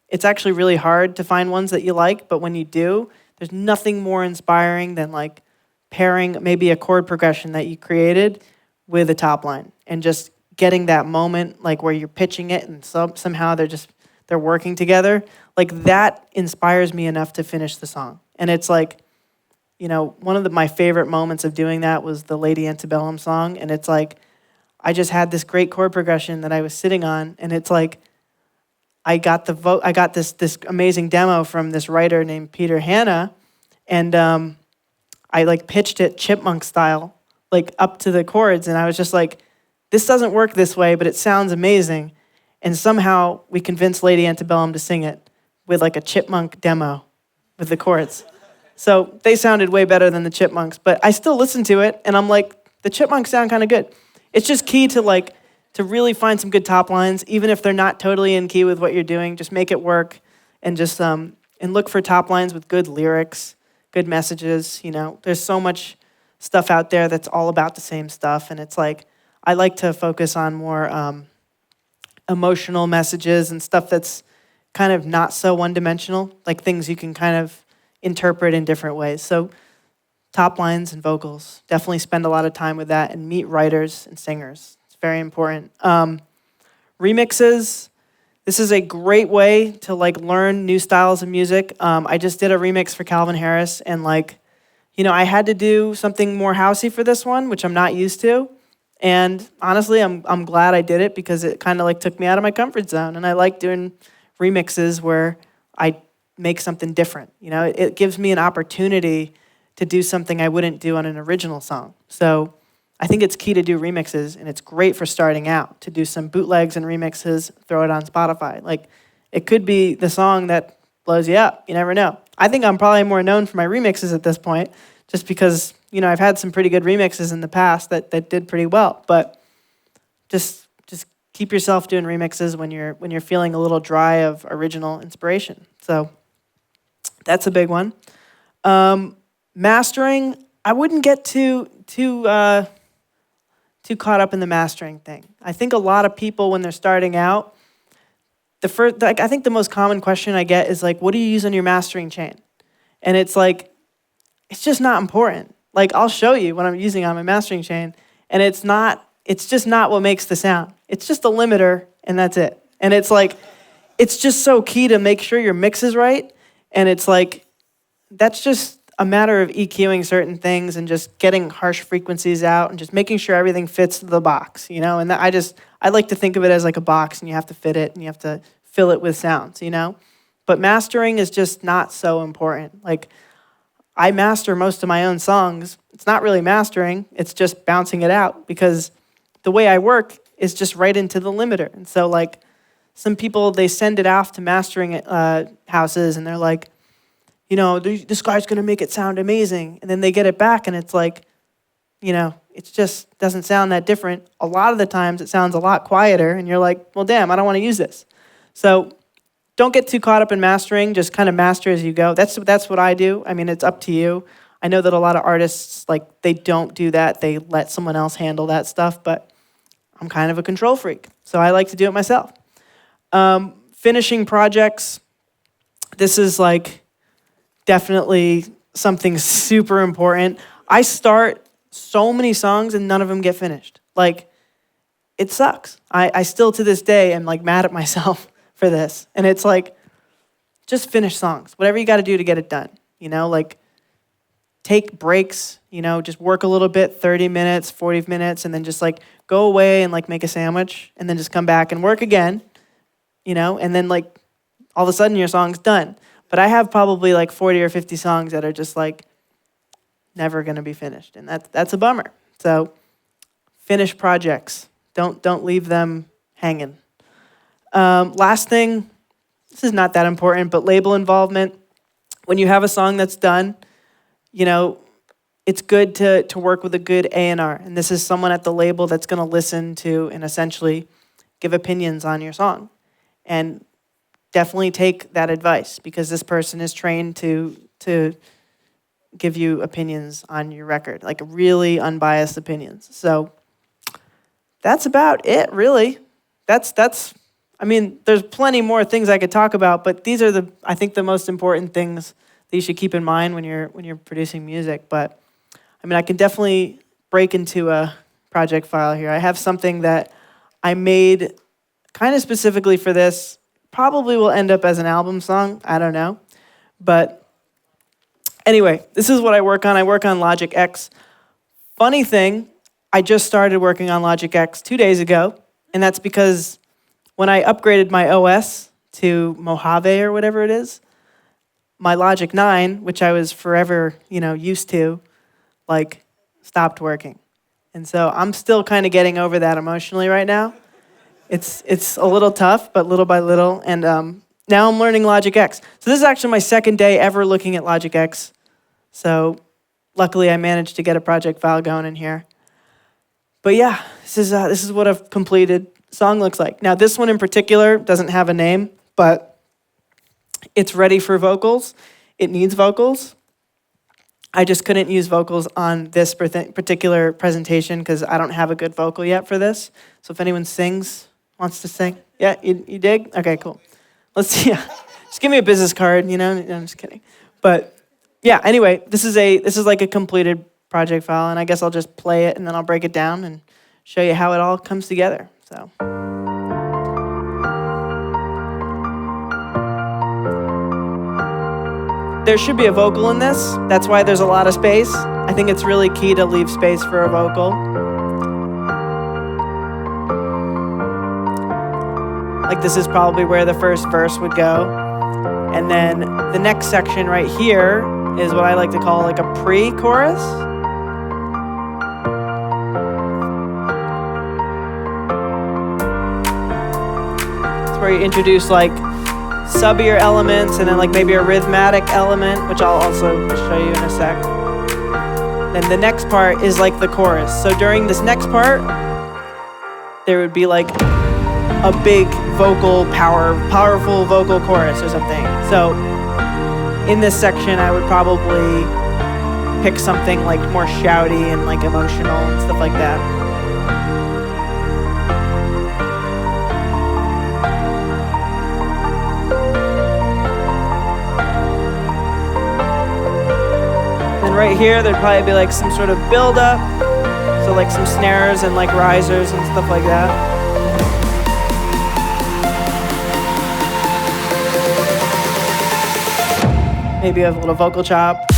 It's actually really hard to find ones that you like, but when you do, there's nothing more inspiring than like pairing maybe a chord progression that you created with a top line and just getting that moment like where you're pitching it and somehow they're working together. Like that inspires me enough to finish the song. And it's like, one of my favorite moments of doing that was the Lady Antebellum song. And it's like, I just had this great chord progression that I was sitting on. And it's like, I got this amazing demo from this writer named Peter Hanna. And I like pitched it chipmunk style, like up to the chords. And I was just like, this doesn't work this way, but it sounds amazing. And somehow we convinced Lady Antebellum to sing it with like a chipmunk demo with the chords. So they sounded way better than the Chipmunks, but I still listen to it and I'm like, the Chipmunks sound kind of good. It's just key to really find some good top lines, even if they're not totally in key with what you're doing. Just make it work and just and look for top lines with good lyrics, good messages. There's so much stuff out there that's all about the same stuff, and it's like I like to focus on more emotional messages and stuff that's kind of not so one-dimensional, like things you can kind of interpret in different ways. So top lines and vocals, definitely spend a lot of time with that and meet writers and singers. It's very important. Remixes, this is a great way to like learn new styles of music. I just did a remix for Calvin Harris and I had to do something more housey for this one, which I'm not used to. And honestly, I'm glad I did it because it kind of like took me out of my comfort zone. And I like doing remixes where I make something different. It gives me an opportunity to do something I wouldn't do on an original song. So I think it's key to do remixes, and it's great for starting out, to do some bootlegs and remixes, throw it on Spotify. Like, it could be the song that blows you up. You never know. I think I'm probably more known for my remixes at this point, just because, I've had some pretty good remixes in the past that did pretty well. But just keep yourself doing remixes when you're feeling a little dry of original inspiration. So that's a big one. Mastering, I wouldn't get too caught up in the mastering thing. I think a lot of people when they're starting out, I think the most common question I get is like, what do you use on your mastering chain? And it's like, it's just not important. Like, I'll show you what I'm using on my mastering chain, and it's just not what makes the sound. It's just a limiter, and that's it. And it's like, it's just so key to make sure your mix is right, and it's like, that's just a matter of EQing certain things and just getting harsh frequencies out and just making sure everything fits the box, you know? And I like to think of it as like a box, and you have to fit it, and you have to fill it with sounds, you know? But mastering is just not so important. Like, I master most of my own songs. It's not really mastering, it's just bouncing it out, because the way I work is just right into the limiter. And so, like, some people, they send it off to mastering houses, and they're like, you know, this guy's gonna make it sound amazing. And then they get it back, and it's like, you know, it just doesn't sound that different. A lot of the times it sounds a lot quieter, and you're like, well, damn, I don't wanna use this. So don't get too caught up in mastering, just kind of master as you go. That's what I do. I mean, it's up to you. I know that a lot of artists, like, they don't do that. They let someone else handle that stuff, but I'm kind of a control freak, so I like to do it myself. Finishing projects, this is like definitely something super important. I start so many songs and none of them get finished. Like, it sucks. I still to this day am like mad at myself for this. And it's like, just finish songs. Whatever you got to do to get it done. You know, like, take breaks, you know, just work a little bit, 30 minutes, 40 minutes, and then just like go away and like make a sandwich, and then just come back and work again, you know, and then like all of a sudden your song's done. But I have probably like 40 or 50 songs that are just like never going to be finished, and that's a bummer. So finish projects. Don't leave them hanging. Last thing, this is not that important, but label involvement. When you have a song that's done, you know, it's good to work with a good A&R. And this is someone at the label that's going to listen to and essentially give opinions on your song. And definitely take that advice, because this person is trained to give you opinions on your record, like really unbiased opinions. So that's about it, really. I mean, there's plenty more things I could talk about, but these are I think the most important things that you should keep in mind when you're producing music. But I mean, I can definitely break into a project file here. I have something that I made kind of specifically for this. Probably will end up as an album song, I don't know. But anyway, this is what I work on. I work on Logic X. Funny thing, I just started working on Logic X 2 days ago, and that's because when I upgraded my OS to Mojave or whatever it is, my Logic 9, which I was forever, you know, used to, like, stopped working. And so I'm still kind of getting over that emotionally right now. It's a little tough, but little by little. And now I'm learning Logic X. So this is actually my second day ever looking at Logic X. So luckily I managed to get a project file going in here. But yeah, this is what a completed song looks like. Now this one in particular doesn't have a name, but it's ready for vocals. It needs vocals. I just couldn't use vocals on this particular presentation because I don't have a good vocal yet for this. So if anyone wants to sing, yeah, you dig? Okay, cool. Let's see. Yeah. Just give me a business card, you know? No, I'm just kidding. But yeah, anyway, this is like a completed project file, and I guess I'll just play it and then I'll break it down and show you how it all comes together. So. There should be a vocal in this. That's why there's a lot of space. I think it's really key to leave space for a vocal. Like this is probably where the first verse would go. And then the next section right here is what I like to call like a pre-chorus. It's where you introduce like subbier elements and then like maybe a rhythmatic element, which I'll also show you in a sec. Then the next part is like the chorus. So during this next part, there would be like a big powerful vocal chorus or something. So in this section, I would probably pick something like more shouty and like emotional and stuff like that. Then right here, there'd probably be like some sort of build up. So like some snares and like risers and stuff like that. Maybe a little vocal chop.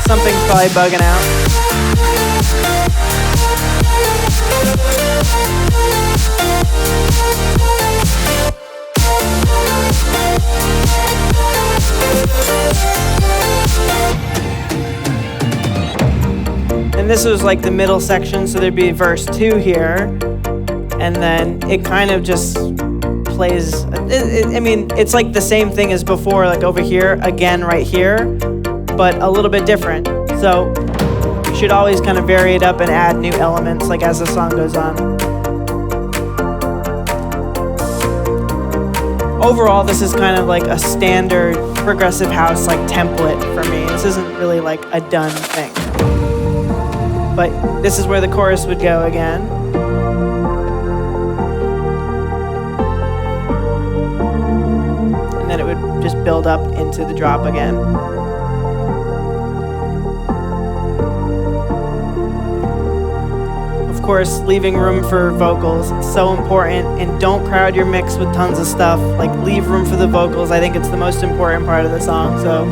Something's probably bugging out. And this was like the middle section, so there'd be verse 2 here, and then it kind of just plays, I mean, it's like the same thing as before, like over here, again right here, but a little bit different. So you should always kind of vary it up and add new elements like as the song goes on. Overall, this is kind of like a standard progressive house like template for me. This isn't really like a done thing. But this is where the chorus would go again. And then it would just build up into the drop again. Of course, leaving room for vocals, it's so important. And don't crowd your mix with tons of stuff. Like, leave room for the vocals. I think it's the most important part of the song, so.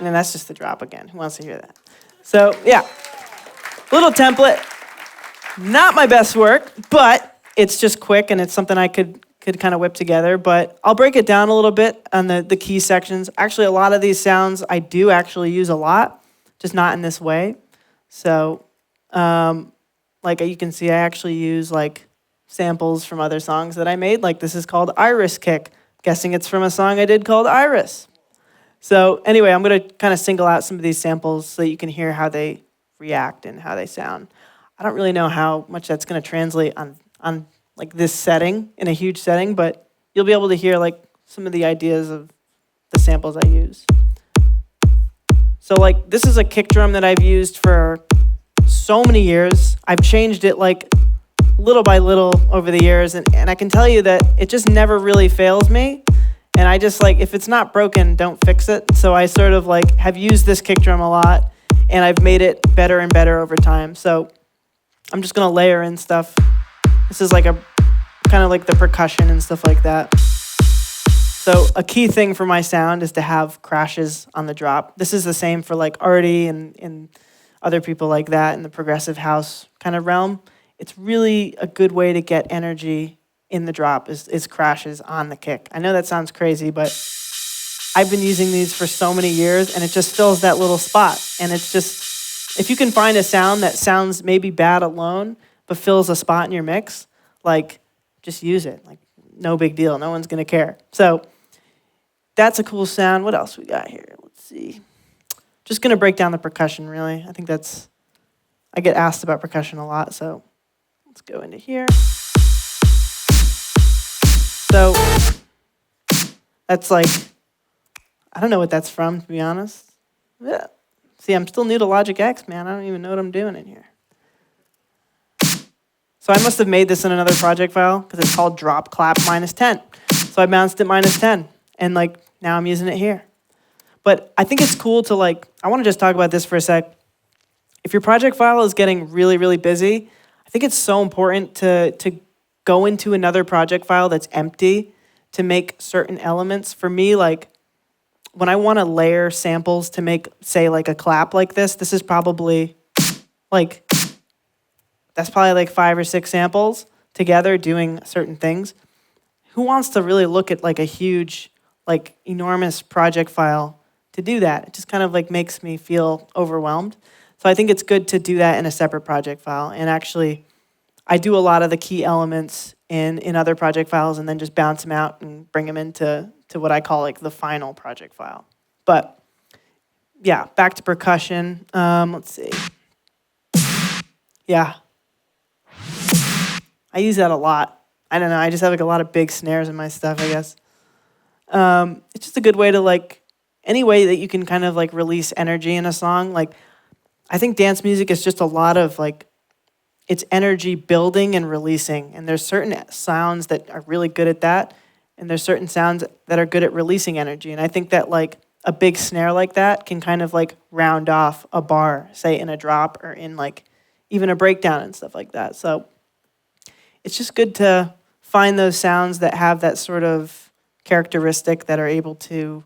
And that's just the drop again. Who wants to hear that? So yeah, little template. Not my best work, but it's just quick and it's something I could kind of whip together. But I'll break it down a little bit on the key sections. Actually, a lot of these sounds I do actually use a lot, just not in this way. So like you can see, I actually use like samples from other songs that I made. Like this is called Iris Kick. Guessing it's from a song I did called Iris. So anyway, I'm going to kind of single out some of these samples so that you can hear how they react and how they sound. I don't really know how much that's going to translate on like this setting, in a huge setting, but you'll be able to hear like some of the ideas of the samples I use. So like this is a kick drum that I've used for so many years. I've changed it like little by little over the years, and I can tell you that it just never really fails me. And I just like, if it's not broken, don't fix it. So I sort of like have used this kick drum a lot, and I've made it better and better over time. So I'm just gonna layer in stuff. This is like a kind of like the percussion and stuff like that. So a key thing for my sound is to have crashes on the drop. This is the same for like Audien and other people like that in the progressive house kind of realm. It's really a good way to get energy in the drop is crashes on the kick. I know that sounds crazy, but I've been using these for so many years, and it just fills that little spot. And it's just, if you can find a sound that sounds maybe bad alone, but fills a spot in your mix, like, just use it. Like, no big deal. No one's gonna care. So that's a cool sound. What else we got here? Let's see. Just gonna break down the percussion, really. I think I get asked about percussion a lot, so let's go into here. So that's like, I don't know what that's from, to be honest. Yeah. See, I'm still new to Logic X, man. I don't even know what I'm doing in here. So I must have made this in another project file because it's called drop clap -10. So I bounced it -10, and like now I'm using it here. But I think it's cool to like, I want to just talk about this for a sec. If your project file is getting really, really busy, I think it's so important to go into another project file that's empty to make certain elements. For me, like, when I want to layer samples to make, say, like a clap like this is probably like, that's probably like 5 or 6 samples together doing certain things. Who wants to really look at like a huge, like enormous project file to do that? It just kind of like makes me feel overwhelmed. So I think it's good to do that in a separate project file. And actually, I do a lot of the key elements in other project files and then just bounce them out and bring them into what I call like the final project file. But yeah, back to percussion. Let's see. Yeah. I use that a lot. I don't know, I just have like a lot of big snares in my stuff, I guess. It's just a good way to like, any way that you can kind of like release energy in a song. Like, I think dance music is just a lot of like, it's energy building and releasing. And there's certain sounds that are really good at that. And there's certain sounds that are good at releasing energy. And I think that like a big snare like that can kind of like round off a bar, say in a drop or in like even a breakdown and stuff like that. So it's just good to find those sounds that have that sort of characteristic that are able to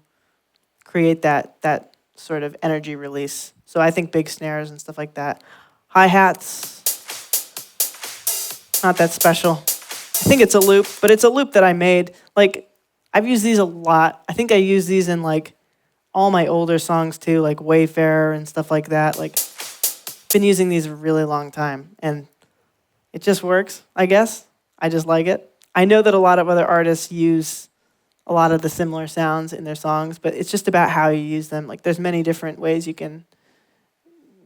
create that sort of energy release. So I think big snares and stuff like that. Hi-hats, not that special. I think it's a loop, but it's a loop that I made. Like, I've used these a lot. I think I use these in like all my older songs too, like Wayfarer and stuff like that. Like, been using these a really long time, and it just works, I guess. I just like it. I know that a lot of other artists use a lot of the similar sounds in their songs, but it's just about how you use them. Like, there's many different ways you can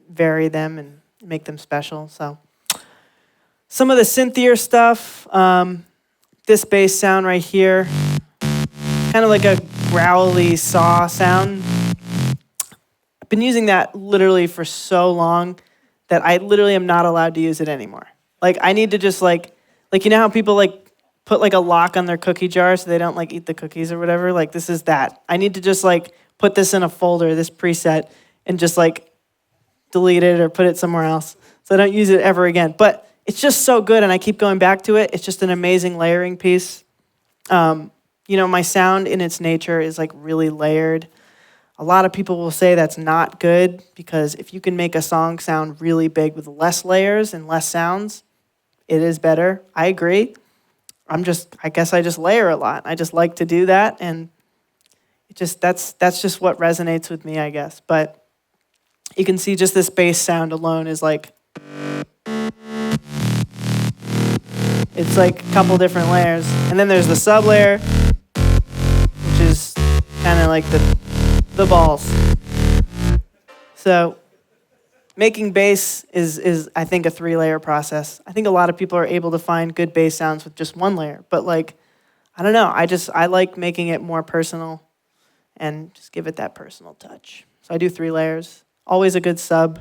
vary them and make them special. So some of the synthier stuff, this bass sound right here, kind of like a growly saw sound. I've been using that literally for so long that I literally am not allowed to use it anymore. Like, I need to just like you know how people like put like a lock on their cookie jar so they don't like eat the cookies or whatever? Like, this is that. I need to just like put this in a folder, this preset, and just like delete it or put it somewhere else so I don't use it ever again. But it's just so good, and I keep going back to it. It's just an amazing layering piece. You know, my sound in its nature is like really layered. A lot of people will say that's not good, because if you can make a song sound really big with less layers and less sounds, it is better. I agree. I guess I just layer a lot. I just like to do that, and that's just what resonates with me, I guess. But you can see just this bass sound alone is like, it's like a couple different layers. And then there's the sub layer, which is kind of like the balls. So making bass is I think a 3-layer process. I think a lot of people are able to find good bass sounds with just 1 layer, but like, I don't know, I like making it more personal and just give it that personal touch. So I do 3 layers. Always a good sub.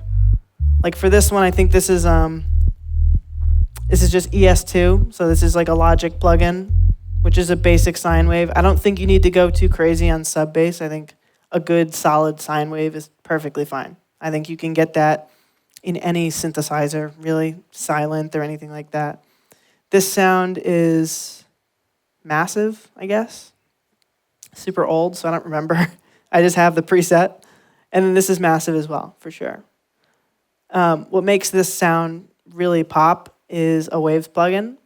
Like for this one, I think this is just ES2, so this is like a Logic plugin, which is a basic sine wave. I don't think you need to go too crazy on sub bass. I think a good solid sine wave is perfectly fine. I think you can get that in any synthesizer, really, silent or anything like that. This sound is massive, I guess. Super old, so I don't remember. I just have the preset. And then this is massive as well, for sure. What makes this sound really pop is a Waves plugin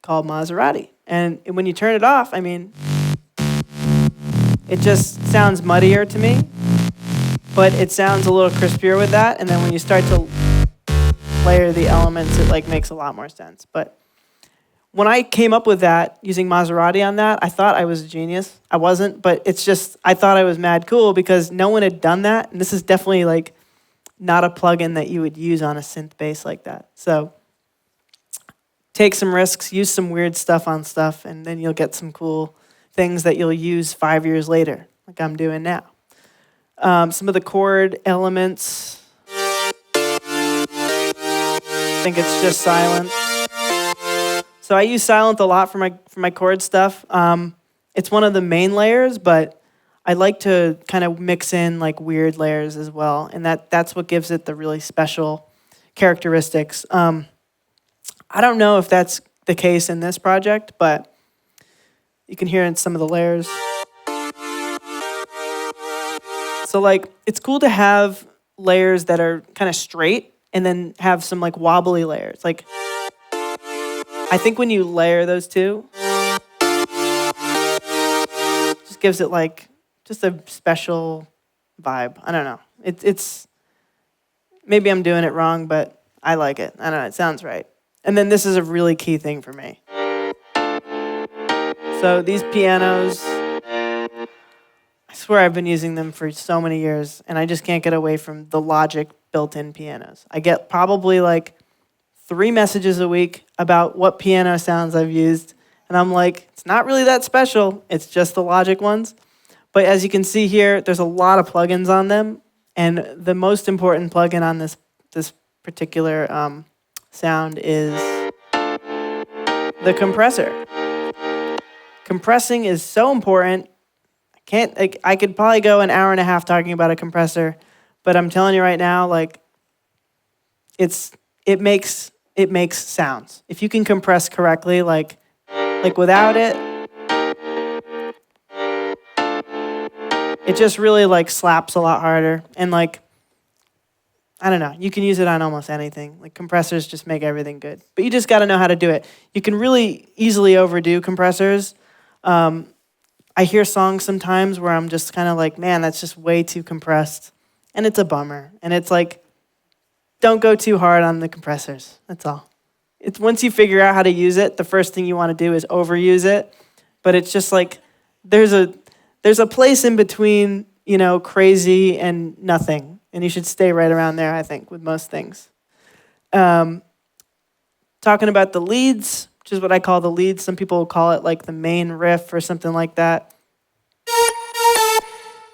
called Maserati. And when you turn it off, I mean, it just sounds muddier to me, but it sounds a little crispier with that. And then when you start to layer the elements, it like makes a lot more sense. But when I came up with that, using Maserati on that, I thought I was a genius. I wasn't, but it's just, I thought I was mad cool because no one had done that. And this is definitely like not a plugin that you would use on a synth bass like that. So take some risks, use some weird stuff on stuff, and then you'll get some cool things that you'll use 5 years later, like I'm doing now. Some of the chord elements, I think it's just silent. So I use silent a lot for my chord stuff. It's one of the main layers, but I like to kind of mix in like weird layers as well, and that's what gives it the really special characteristics. I don't know if that's the case in this project, but you can hear in some of the layers. So like, it's cool to have layers that are kind of straight and then have some like wobbly layers. Like, I think when you layer those two, just gives it like just a special vibe. I don't know. It's maybe I'm doing it wrong, but I like it. I don't know. It sounds right. And then this is a really key thing for me. So these pianos, I swear I've been using them for so many years, and I just can't get away from the Logic built-in pianos. I get probably like 3 messages a week about what piano sounds I've used, and I'm like, it's not really that special. It's just the Logic ones. But as you can see here, there's a lot of plugins on them, and the most important plugin on this particular sound is the compressor. Compressing is so important. I could probably go an hour and a half talking about a compressor, but I'm telling you right now, like, it makes sounds. If you can compress correctly, like without it, it just really like slaps a lot harder. And like, I don't know, you can use it on almost anything. Like, compressors just make everything good. But you just got to know how to do it. You can really easily overdo compressors. I hear songs sometimes where I'm just kind of like, man, that's just way too compressed. And it's a bummer. And it's like, don't go too hard on the compressors. That's all. It's once you figure out how to use it, the first thing you want to do is overuse it. But it's just like, there's a place in between, you know, crazy and nothing. And you should stay right around there, I think, with most things. Talking about the leads, which is what I call the leads. Some people will call it like the main riff or something like that.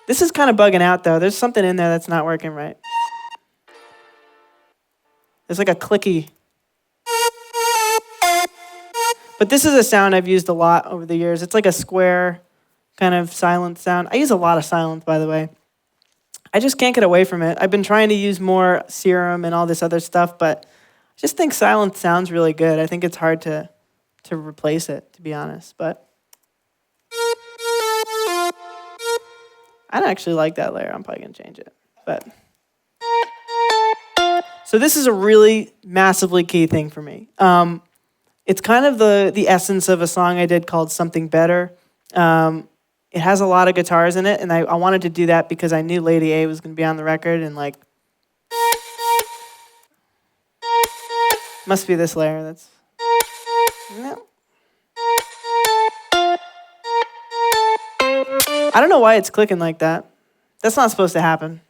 This is kind of bugging out, though. There's something in there that's not working right. There's like a clicky. But this is a sound I've used a lot over the years. It's like a square kind of silent sound. I use a lot of silence, by the way. I just can't get away from it. I've been trying to use more serum and all this other stuff, but I just think silence sounds really good. I think it's hard to replace it, to be honest. But I don't actually like that layer. I'm probably going to change it. But so this is a really massively key thing for me. It's kind of the essence of a song I did called Something Better. It has a lot of guitars in it, and I wanted to do that because I knew Lady A was going to be on the record, and like, must be this layer that's, no. I don't know why it's clicking like that. That's not supposed to happen.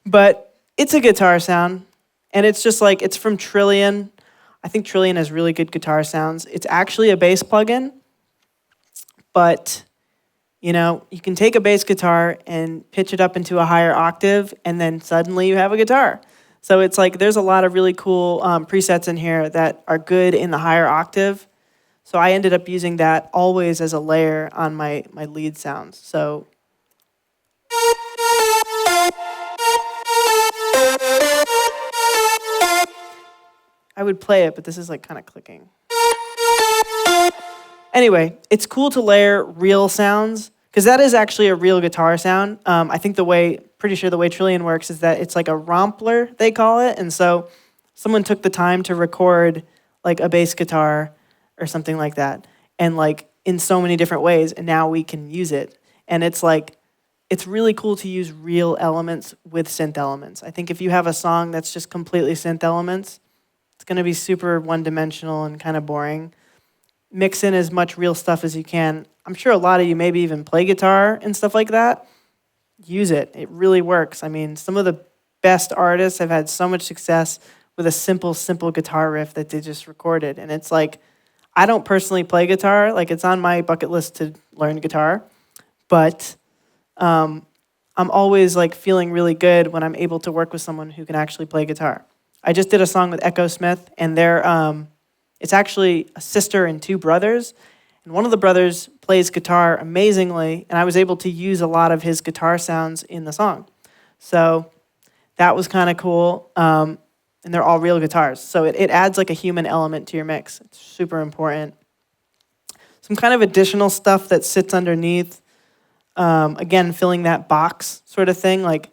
But it's a guitar sound, and it's just like, it's from Trillion. I think Trillion has really good guitar sounds. It's actually a bass plugin, but you know, you can take a bass guitar and pitch it up into a higher octave, and then suddenly you have a guitar. So it's like, there's a lot of really cool presets in here that are good in the higher octave. So I ended up using that always as a layer on my lead sounds. So I would play it, but this is like kind of clicking. Anyway, it's cool to layer real sounds, because that is actually a real guitar sound. I think pretty sure the way Trillion works is that it's like a rompler, they call it. And so someone took the time to record like a bass guitar or something like that, and like in so many different ways, and now we can use it. And it's like, it's really cool to use real elements with synth elements. I think if you have a song that's just completely synth elements, it's going to be super one-dimensional and kind of boring. Mix in as much real stuff as you can. I'm sure a lot of you maybe even play guitar and stuff like that. Use it. It really works. I mean, some of the best artists have had so much success with a simple guitar riff that they just recorded. And it's like, I don't personally play guitar. Like, it's on my bucket list to learn guitar. But I'm always like feeling really good when I'm able to work with someone who can actually play guitar. I just did a song with Echo Smith, and it's actually a sister and 2 brothers. And one of the brothers plays guitar amazingly, and I was able to use a lot of his guitar sounds in the song. So that was kind of cool. And they're all real guitars. So it adds like a human element to your mix. It's super important. Some kind of additional stuff that sits underneath. Again, filling that box sort of thing. Like,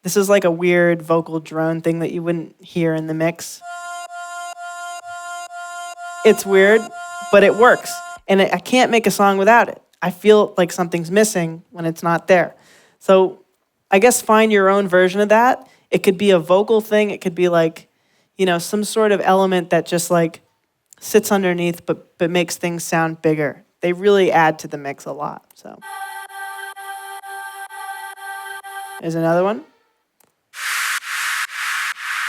this is like a weird vocal drone thing that you wouldn't hear in the mix. It's weird, but it works. And I can't make a song without it. I feel like something's missing when it's not there. So I guess find your own version of that. It could be a vocal thing. It could be like, some sort of element that just like sits underneath but makes things sound bigger. They really add to the mix a lot. So here's another one.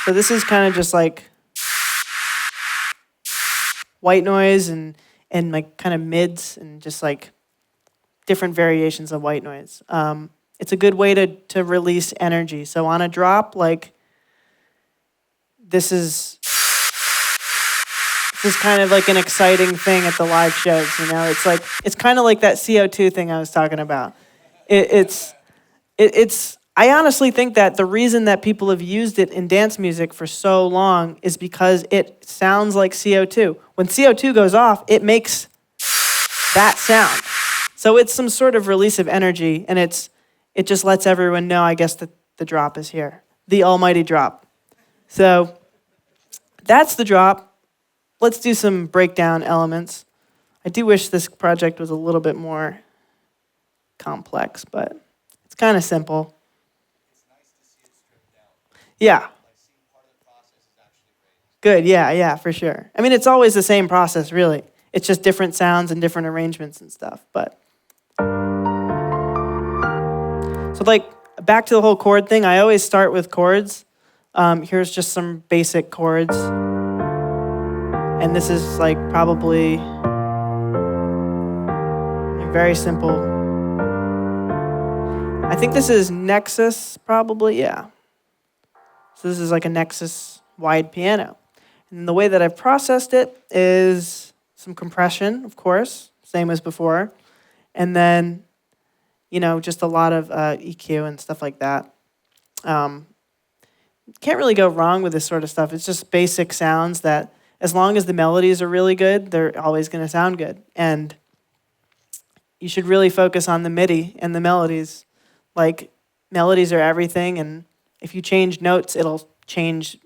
So this is kind of just like white noise and like kind of mids and just like different variations of white noise. It's a good way to release energy. So on a drop, like this is kind of like an exciting thing at the live shows. It's kind of like that CO2 thing I was talking about. It's I honestly think that the reason that people have used it in dance music for so long is because it sounds like CO2. When CO2 goes off, it makes that sound. So it's some sort of release of energy, and it just lets everyone know, I guess, that the drop is here. The almighty drop. So that's the drop. Let's do some breakdown elements. I do wish this project was a little bit more complex, but it's kind of simple. Yeah. Good, yeah, for sure. I mean, it's always the same process, really. It's just different sounds and different arrangements and stuff, but. So like, back to the whole chord thing, I always start with chords. Here's just some basic chords. And this is like probably very simple. I think this is Nexus, probably, yeah. So this is like a Nexus wide piano. And the way that I've processed it is some compression, of course, same as before. And then, just a lot of EQ and stuff like that. Can't really go wrong with this sort of stuff. It's just basic sounds that, as long as the melodies are really good, they're always going to sound good. And you should really focus on the MIDI and the melodies. Like, melodies are everything, and if you change notes, it'll change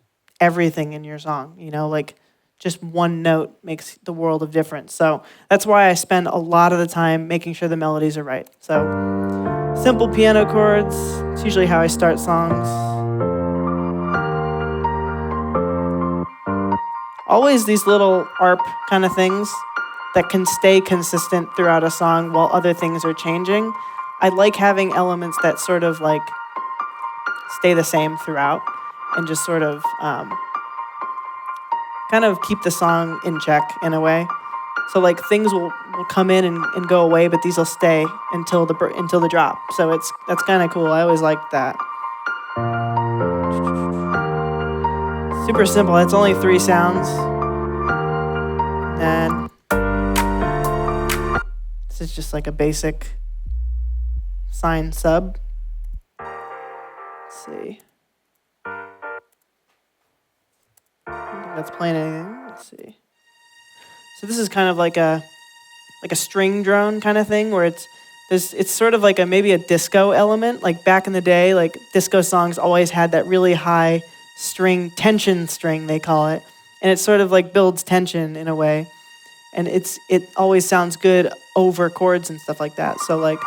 everything in your song. Like just one note makes the world of difference. So that's why I spend a lot of the time making sure the melodies are right. So simple piano chords, it's usually how I start songs. Always these little ARP kind of things that can stay consistent throughout a song while other things are changing. I like having elements that sort of like stay the same throughout and just sort of kind of keep the song in check in a way. So like things will come in and go away, but these will stay until the drop. So that's kind of cool. I always liked that. Super simple. It's only 3 sounds. And this is just like a basic sine sub. Let's see. I don't think that's playing anything. Let's see. So this is kind of like a string drone kind of thing where it's sort of like maybe a disco element. Like back in the day, like disco songs always had that really high string, tension string they call it. And it sort of like builds tension in a way. And it always sounds good over chords and stuff like that. So like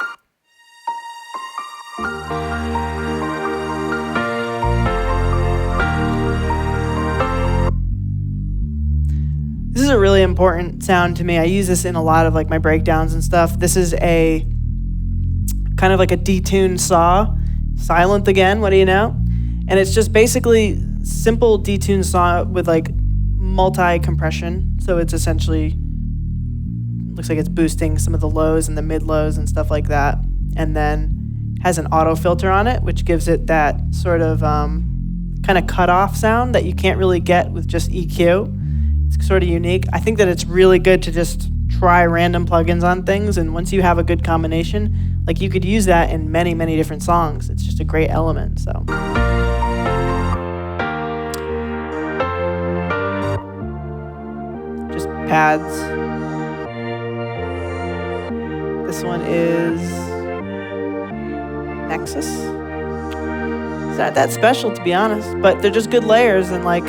this is a really important sound to me. I use this in a lot of like my breakdowns and stuff. This is a kind of like a detuned saw, silent again, what do you know? And it's just basically simple detuned saw with like multi-compression. So it's essentially, looks like it's boosting some of the lows and the mid lows and stuff like that. And then has an auto filter on it, which gives it that sort of kind of cut-off sound that you can't really get with just EQ. It's sort of unique. I think that it's really good to just try random plugins on things, and once you have a good combination, like you could use that in many, many different songs. It's just a great element, so. Just pads. This one is Nexus. It's not that special, to be honest, but they're just good layers, and like,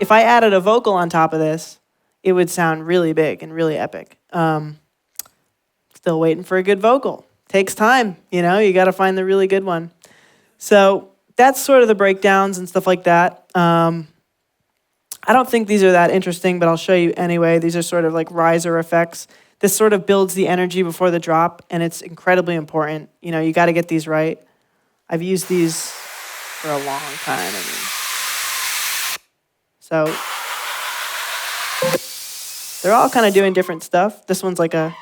if I added a vocal on top of this, it would sound really big and really epic. Still waiting for a good vocal. Takes time, you know, you gotta find the really good one. So that's sort of the breakdowns and stuff like that. I don't think these are that interesting, but I'll show you anyway. These are sort of like riser effects. This sort of builds the energy before the drop, and it's incredibly important. You know, you gotta get these right. I've used these for a long time, So they're all kind of doing different stuff. This one's like a...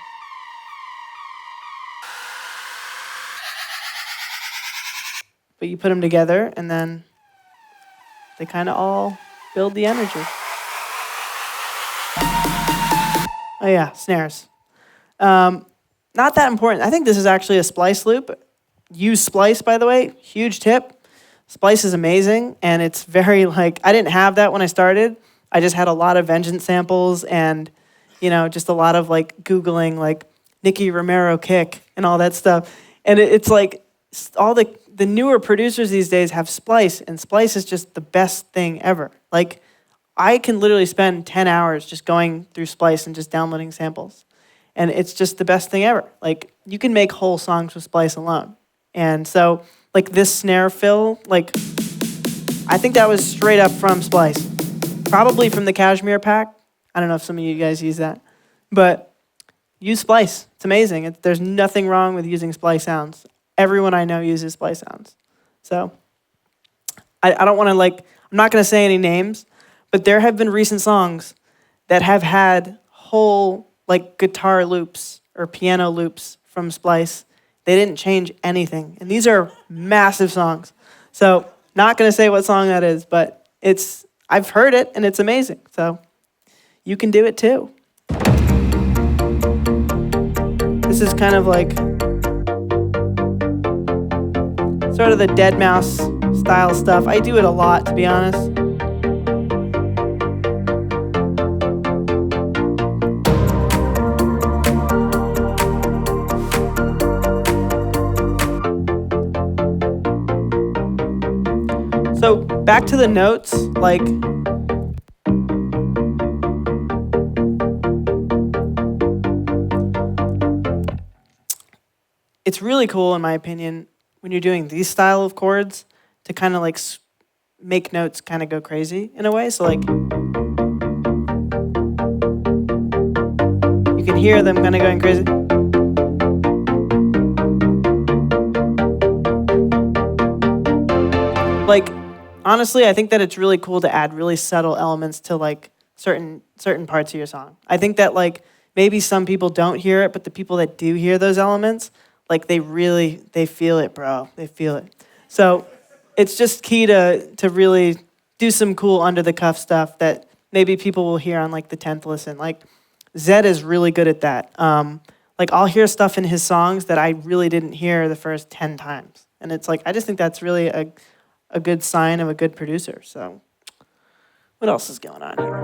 But you put them together, and then they kind of all build the energy. Oh yeah, snares. Not that important. I think this is actually a splice loop. Use splice, by the way. Huge tip. Splice is amazing, and it's very like, I didn't have that when I started. I just had a lot of Vengeance samples and, you know, just a lot of like Googling like Nicky Romero kick and all that stuff. And it's like all the newer producers these days have splice, and splice is just the best thing ever. Like, I can literally spend 10 hours just going through splice and just downloading samples. And it's just the best thing ever. Like, you can make whole songs with splice alone. And so, like this snare fill, like, I think that was straight up from splice. Probably from the Cashmere pack. I don't know if some of you guys use that. But use splice. It's amazing. There's nothing wrong with using splice sounds. Everyone I know uses splice sounds. So I don't want to like, I'm not going to say any names, but there have been recent songs that have had whole like guitar loops or piano loops from splice. They didn't change anything. And these are massive songs. So not going to say what song that is, but I've heard it and it's amazing. So you can do it too. This is kind of like sort of the deadmau5 style stuff. I do it a lot, to be honest. So back to the notes, like, it's really cool, in my opinion, when you're doing these style of chords to kind of like make notes kind of go crazy in a way. So like, you can hear them kind of going crazy. Like, honestly, I think that it's really cool to add really subtle elements to like certain parts of your song. I think that like maybe some people don't hear it, but the people that do hear those elements, like they feel it, bro. They feel it. So it's just key to really do some cool under the cuff stuff that maybe people will hear on like the 10th listen. Like Zed is really good at that. Like I'll hear stuff in his songs that I really didn't hear the first 10 times. And it's like, I just think that's really a good sign of a good producer. So what else is going on here?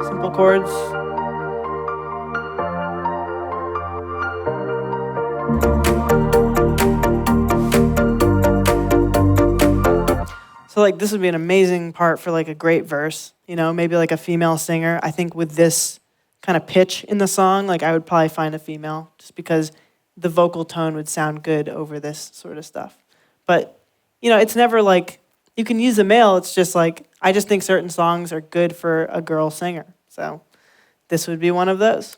Simple chords. So like this would be an amazing part for like a great verse, you know, maybe like a female singer. I think with this kind of pitch in the song, like I would probably find a female just because the vocal tone would sound good over this sort of stuff. But, you know, it's never like, you can use a male, it's just like, I just think certain songs are good for a girl singer. So this would be one of those.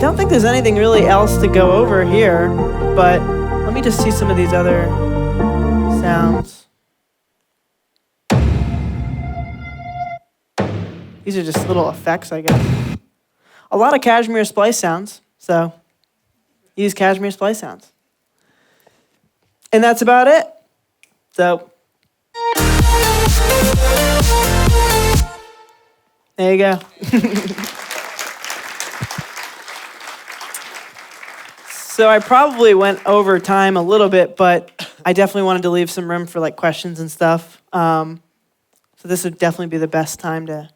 Don't think there's anything really else to go over here, but let me just see some of these other sounds. These are just little effects, I guess. A lot of Cashmere splice sounds, so use Cashmere splice sounds. And that's about it. So there you go. So I probably went over time a little bit, but I definitely wanted to leave some room for like questions and stuff. So So this would definitely be the best time to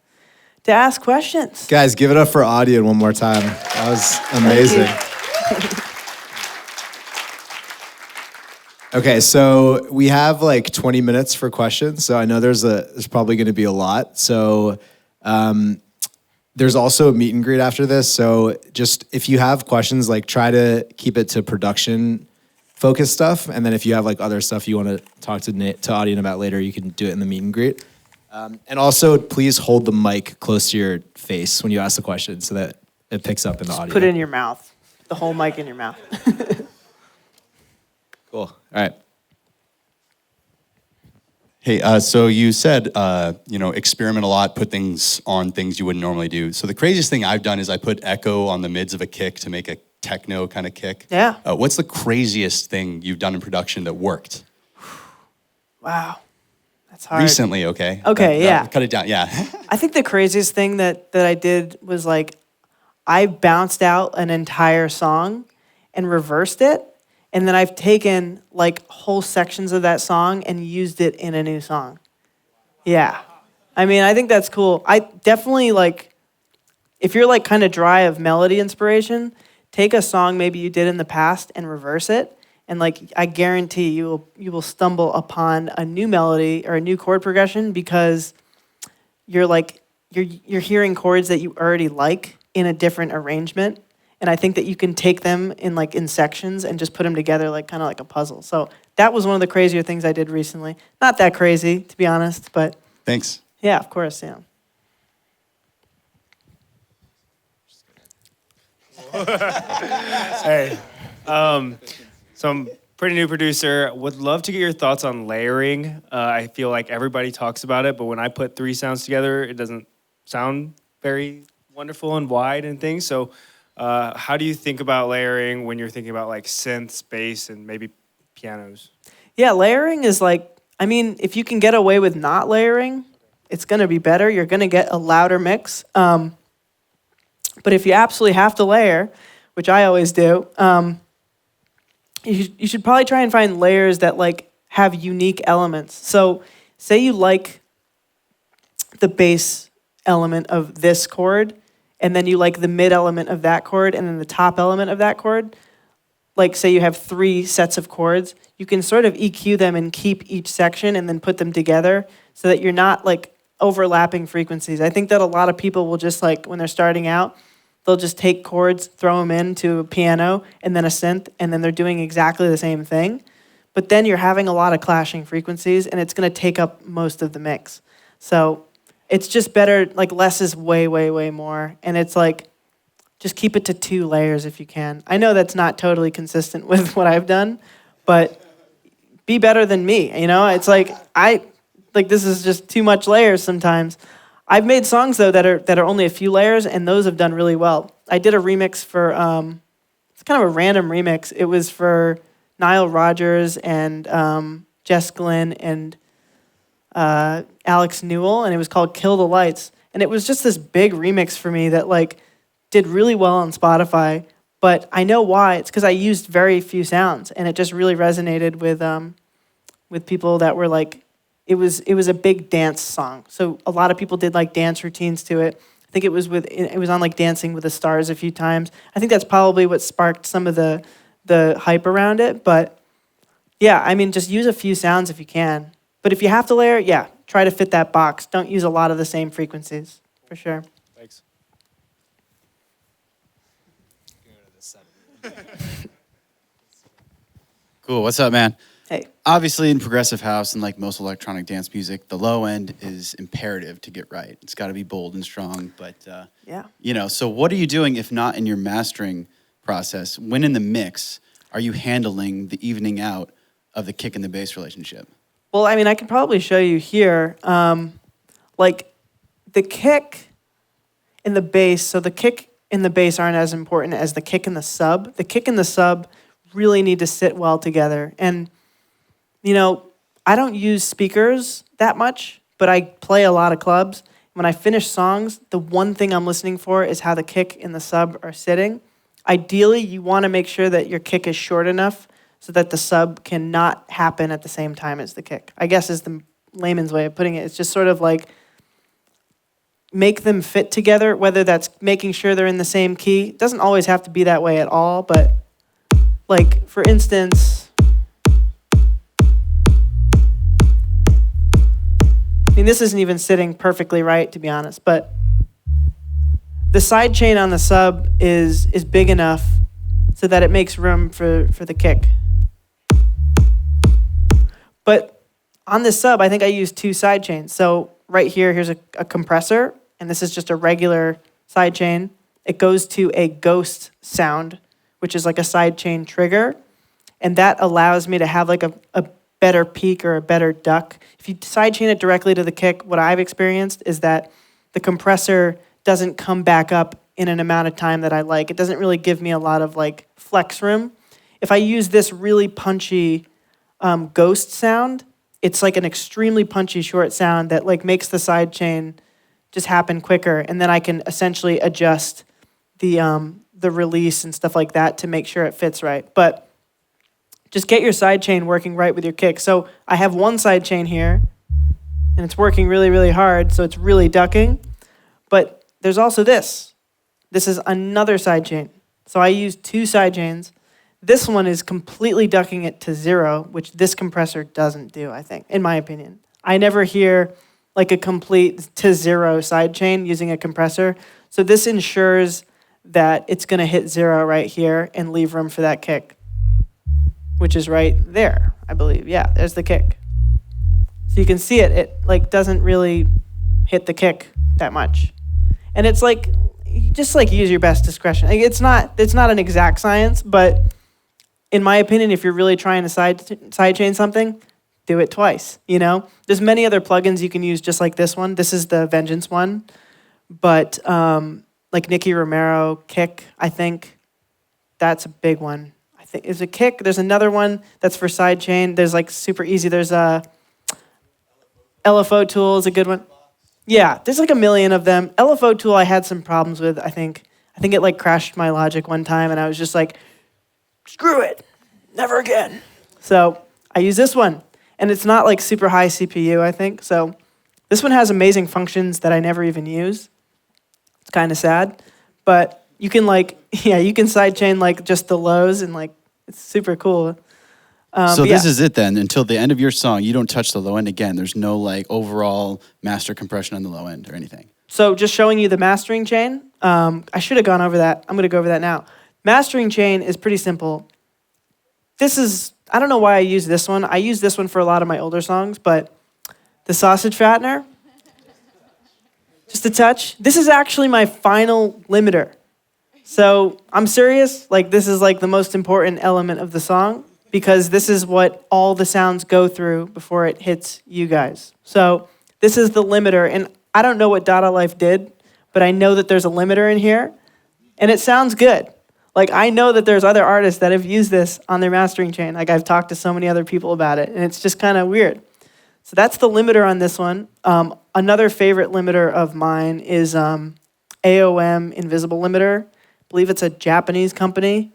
ask questions. Guys, give it up for Audien one more time. That was amazing. Okay, so we have like 20 minutes for questions. So I know there's probably going to be a lot. So there's also a meet and greet after this. So just if you have questions, like try to keep it to production focused stuff. And then if you have like other stuff you want to talk to Audien about later, you can do it in the meet and greet. And also please hold the mic close to your face when you ask the question so that it picks up in the audio. Put it in your mouth, the whole mic in your mouth. Cool. All right. Hey, so you said, experiment a lot, put things on things you wouldn't normally do. So the craziest thing I've done is I put echo on the mids of a kick to make a techno kind of kick. Yeah. What's the craziest thing you've done in production that worked? Wow. That's hard. Recently, okay? Okay, yeah. Cut it down, yeah. I think the craziest thing that I did was like, I bounced out an entire song and reversed it. And then I've taken like whole sections of that song and used it in a new song. Yeah. I mean, I think that's cool. I definitely like, if you're like kind of dry of melody inspiration, take a song maybe you did in the past and reverse it. And like, I guarantee you will stumble upon a new melody or a new chord progression because you're hearing chords that you already like in a different arrangement. And I think that you can take them in sections and just put them together like kind of like a puzzle. So that was one of the crazier things I did recently. Not that crazy, to be honest, but Thanks. Yeah, of course, yeah. Hey, so I'm a pretty new producer. Would love to get your thoughts on layering. I feel like everybody talks about it, but when I put three sounds together, it doesn't sound very wonderful and wide and things. So how do you think about layering when you're thinking about like synths, bass, and maybe pianos? Yeah, layering is like, I mean, if you can get away with not layering, it's going to be better. You're going to get a louder mix. But if you absolutely have to layer, which I always do, you should probably try and find layers that like have unique elements. So say you like the bass element of this chord, and then you like the mid element of that chord, and then the top element of that chord. Like say you have 3 sets of chords, you can sort of EQ them and keep each section and then put them together so that you're not like overlapping frequencies. I think that a lot of people will just like, when they're starting out, they'll just take chords, throw them into a piano and then a synth, and then they're doing exactly the same thing. But then you're having a lot of clashing frequencies and it's gonna take up most of the mix. So it's just better, like less is way, way, way more. And it's like, just keep it to 2 layers if you can. I know that's not totally consistent with what I've done, but be better than me, you know? It's like, this is just too much layers sometimes. I've made songs though that are only a few layers, and those have done really well. I did a remix for, it's kind of a random remix. It was for Nile Rodgers and Jess Glynn and Alex Newell, and it was called Kill the Lights. And it was just this big remix for me that like did really well on Spotify, but I know why. It's because I used very few sounds, and it just really resonated with people that were like, it was a big dance song. So a lot of people did like dance routines to it. I think it was on like Dancing with the Stars a few times. I think that's probably what sparked some of the hype around it. But yeah, I mean, just use a few sounds if you can. But if you have to layer, yeah, try to fit that box. Don't use a lot of the same frequencies, for sure. Thanks. Cool. What's up, man? Hey. Obviously, in progressive house and like most electronic dance music, the low end is imperative to get right. It's got to be bold and strong. But yeah, so what are you doing if not in your mastering process? When in the mix are you handling the evening out of the kick and the bass relationship? Well, I mean, I could probably show you here. Like the kick and the bass. So the kick and the bass aren't as important as the kick and the sub. The kick and the sub really need to sit well together. And, you know, I don't use speakers that much, but I play a lot of clubs. When I finish songs, the one thing I'm listening for is how the kick and the sub are sitting. Ideally, you want to make sure that your kick is short enough so that the sub cannot happen at the same time as the kick, I guess is the layman's way of putting it. It's just sort of like make them fit together, whether that's making sure they're in the same key. It doesn't always have to be that way at all, but like, for instance, I mean, this isn't even sitting perfectly right, to be honest, but the side chain on the sub is big enough so that it makes room for the kick. But on this sub, I think I used 2 side chains. So right here, here's a compressor, and this is just a regular side chain. It goes to a ghost sound, which is like a side chain trigger, and that allows me to have like a better peak or a better duck. If you side chain it directly to the kick, what I've experienced is that the compressor doesn't come back up in an amount of time that I like. It doesn't really give me a lot of like flex room. If I use this really punchy ghost sound, it's like an extremely punchy short sound that like makes the side chain just happen quicker, and then I can essentially adjust the release and stuff like that to make sure it fits right. But just get your side chain working right with your kick. So I have one side chain here, and it's working really, really hard, so it's really ducking. But there's also this. This is another side chain. So I use 2 side chains. This one is completely ducking it to 0, which this compressor doesn't do, I think, in my opinion. I never hear like a complete to 0 side chain using a compressor. So this ensures that it's going to hit 0 right here and leave room for that kick, which is right there, I believe. Yeah, there's the kick. So you can see it. It like doesn't really hit the kick that much. And it's like, you just like use your best discretion. Like, it's not an exact science, but in my opinion, if you're really trying to side chain something, do it twice, you know? There's many other plugins you can use just like this one. This is the Vengeance one. But like Nicky Romero, Kick, I think that's a big one. I think is a Kick. There's another one that's for side chain. There's like super easy. There's a LFO Tool is a good one. Yeah, there's like a million of them. LFO Tool I had some problems with, I think. I think it like crashed my Logic one time, and I was just like, screw it, never again. So I use this one, and it's not like super high CPU, I think. So this one has amazing functions that I never even use. It's kind of sad, but you can like, yeah, you can sidechain like just the lows, and like it's super cool. So this is it then. Until the end of your song, you don't touch the low end again. There's no like overall master compression on the low end or anything. So just showing you the mastering chain. I should have gone over that. I'm going to go over that now. Mastering chain is pretty simple. This is, I don't know why I use this one. I use this one for a lot of my older songs, but the sausage fattener, just a touch. This is actually my final limiter. So I'm serious. Like, this is like the most important element of the song, because this is what all the sounds go through before it hits you guys. So this is the limiter, and I don't know what Dada Life did, but I know that there's a limiter in here, and it sounds good. Like, I know that there's other artists that have used this on their mastering chain. Like, I've talked to so many other people about it, and it's just kind of weird. So that's the limiter on this one. Another favorite limiter of mine is AOM Invisible Limiter. I believe it's a Japanese company,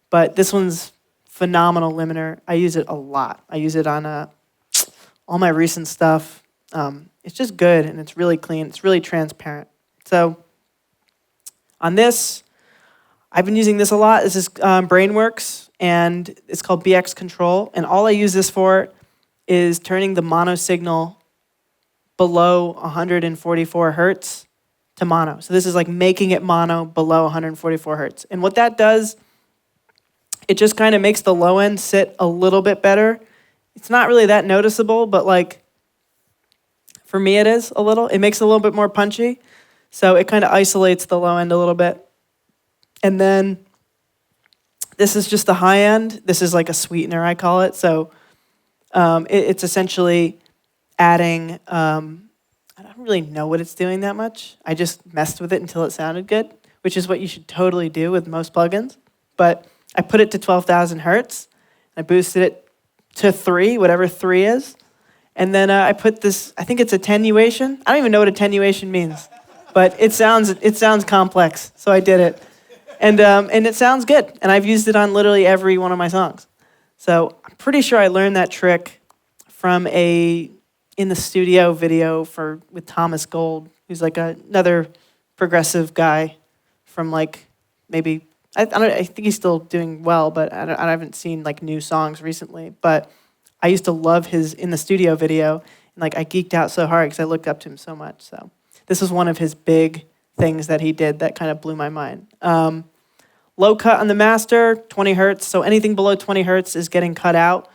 but this one's phenomenal limiter. I use it a lot. I use it on all my recent stuff. It's just good, and it's really clean. It's really transparent. So on this, I've been using this a lot. This is Brainworks, and it's called BX Control. And all I use this for is turning the mono signal below 144 hertz to mono. So this is like making it mono below 144 hertz. And what that does, it just kind of makes the low end sit a little bit better. It's not really that noticeable, but like for me it is a little. It makes it a little bit more punchy. So it kind of isolates the low end a little bit. And then this is just the high end. This is like a sweetener, I call it. So it's essentially adding, I don't really know what it's doing that much. I just messed with it until it sounded good, which is what you should totally do with most plugins. But I put it to 12,000 hertz. I boosted it to 3, whatever 3 is. And then I put this, I think it's attenuation. I don't even know what attenuation means, but it sounds complex, so I did it. And it sounds good. And I've used it on literally every one of my songs. So I'm pretty sure I learned that trick from a in the studio video with Thomas Gold, who's like another progressive guy from like maybe I think he's still doing well, but I haven't seen like new songs recently. But I used to love his in the studio video, and like I geeked out so hard because I looked up to him so much. So this was one of his big things that he did that kind of blew my mind. Low cut on the master, 20 hertz. So anything below 20 hertz is getting cut out.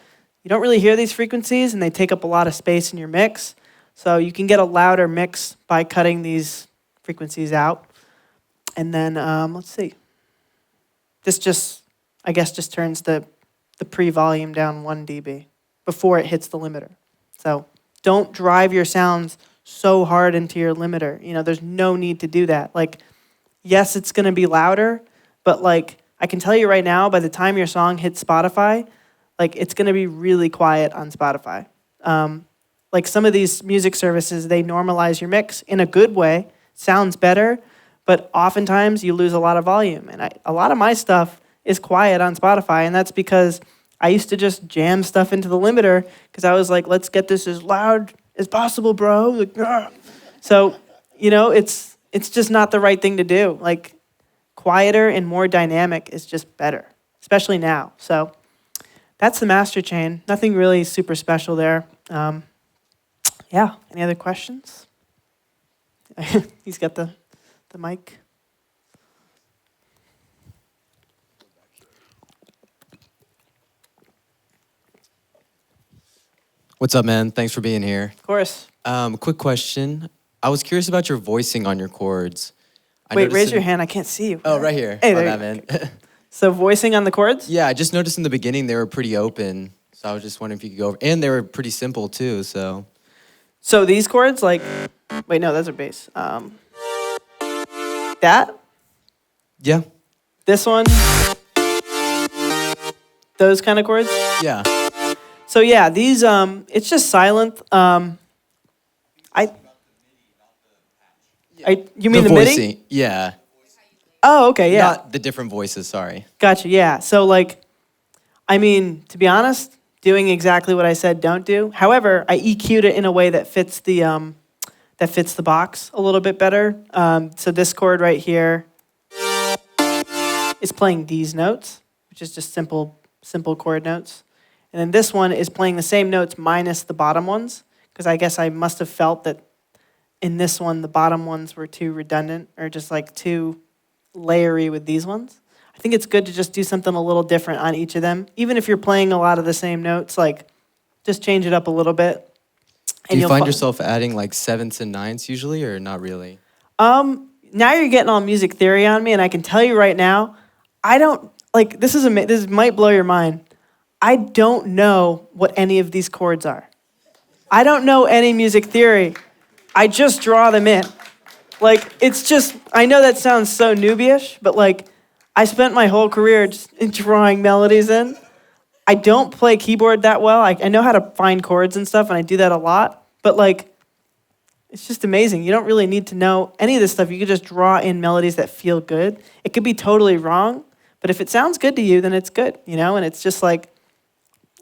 You don't really hear these frequencies, and they take up a lot of space in your mix. So you can get a louder mix by cutting these frequencies out. And then, let's see. This I guess, turns the pre-volume down 1 dB before it hits the limiter. So don't drive your sounds so hard into your limiter. You know, there's no need to do that. Like, yes, it's going to be louder, but like I can tell you right now, by the time your song hits Spotify, like it's going to be really quiet on Spotify. Like some of these music services, they normalize your mix in a good way, sounds better, but oftentimes you lose a lot of volume. And a lot of my stuff is quiet on Spotify, and that's because I used to just jam stuff into the limiter because I was like, let's get this as loud as possible, bro. Like, "Argh." So, you know, it's just not the right thing to do. Like, quieter and more dynamic is just better, especially now. So that's the master chain. Nothing really super special there. Yeah, any other questions? He's got the mic. What's up, man? Thanks for being here. Of course. Quick question. I was curious about your voicing on your chords. Wait, raise your hand. I can't see you. Oh, right here. Hey, My there bad, you man. So voicing on the chords? Yeah, I just noticed in the beginning they were pretty open. So I was just wondering if you could go over. And they were pretty simple, too, so. So these chords, like, wait, no, those are bass. That? Yeah. This one? Those kind of chords? Yeah. So yeah, these, it's just silent. You mean the MIDI? voicing, yeah. Oh, okay, yeah. Not the different voices, sorry. Gotcha, yeah. So like, I mean, to be honest, doing exactly what I said don't do. However, I EQ'd it in a way that fits the box a little bit better. So this chord right here is playing these notes, which is just simple chord notes. And then this one is playing the same notes minus the bottom ones, because I guess I must have felt that in this one, the bottom ones were too redundant or just like too layery with these ones. I think it's good to just do something a little different on each of them. Even if you're playing a lot of the same notes, like just change it up a little bit. Do you find yourself adding like 7ths and 9ths usually, or not really? Now you're getting all music theory on me, and I can tell you right now, I don't, like, this might blow your mind. I don't know what any of these chords are. I don't know any music theory. I just draw them in. Like, it's just, I know that sounds so newbie-ish, but like, I spent my whole career just drawing melodies in. I don't play keyboard that well. I know how to find chords and stuff, and I do that a lot. But like, it's just amazing. You don't really need to know any of this stuff. You can just draw in melodies that feel good. It could be totally wrong, but if it sounds good to you, then it's good, you know? And it's just like,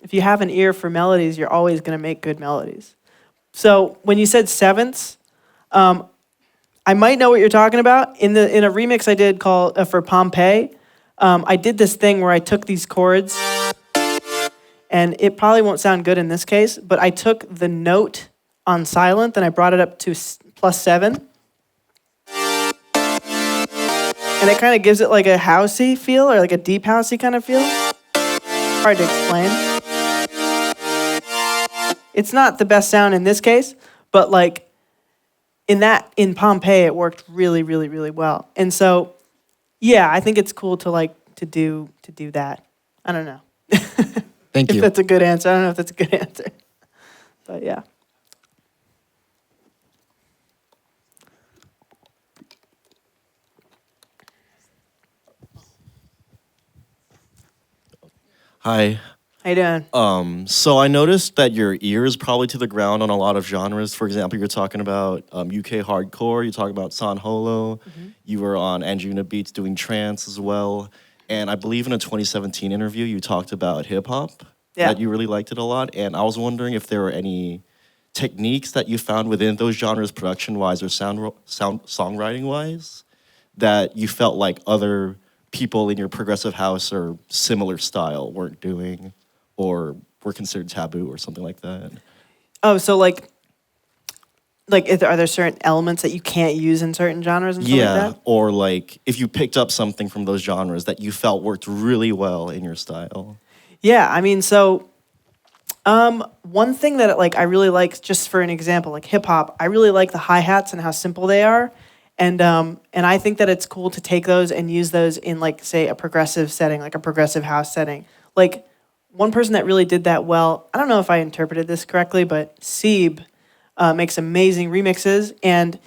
if you have an ear for melodies, you're always going to make good melodies. So when you said 7ths, I might know what you're talking about. In a remix I did for Pompeii, I did this thing where I took these chords, and it probably won't sound good in this case, but I took the note on silent and I brought it up to +7. And it kind of gives it like a housey feel, or like a deep housey kind of feel. Hard to explain. It's not the best sound in this case, but like in Pompeii, it worked really, really, really well. And so, yeah, I think it's cool to do that. I don't know. Thank you. If that's a good answer. I don't know if that's a good answer. But yeah. Hi. How you doing? So I noticed that your ear is probably to the ground on a lot of genres. For example, you're talking about UK hardcore. You talk about San Holo. Mm-hmm. You were on Anjuna Beats doing trance as well. And I believe in a 2017 interview, you talked about hip hop. Yeah. That you really liked it a lot. And I was wondering if there were any techniques that you found within those genres, production-wise or songwriting-wise, that you felt like other people in your progressive house or similar style weren't doing, or were considered taboo or something like that? Oh, so like are there certain elements that you can't use in certain genres and stuff like that? Or like if you picked up something from those genres that you felt worked really well in your style. Yeah, I mean, so one thing that like I really like, just for an example, like hip hop, I really like the hi-hats and how simple they are. And I think that it's cool to take those and use those in like, say, a progressive setting, like a progressive house setting. Like one person that really did that well, I don't know if I interpreted this correctly, but Sieb makes amazing remixes. And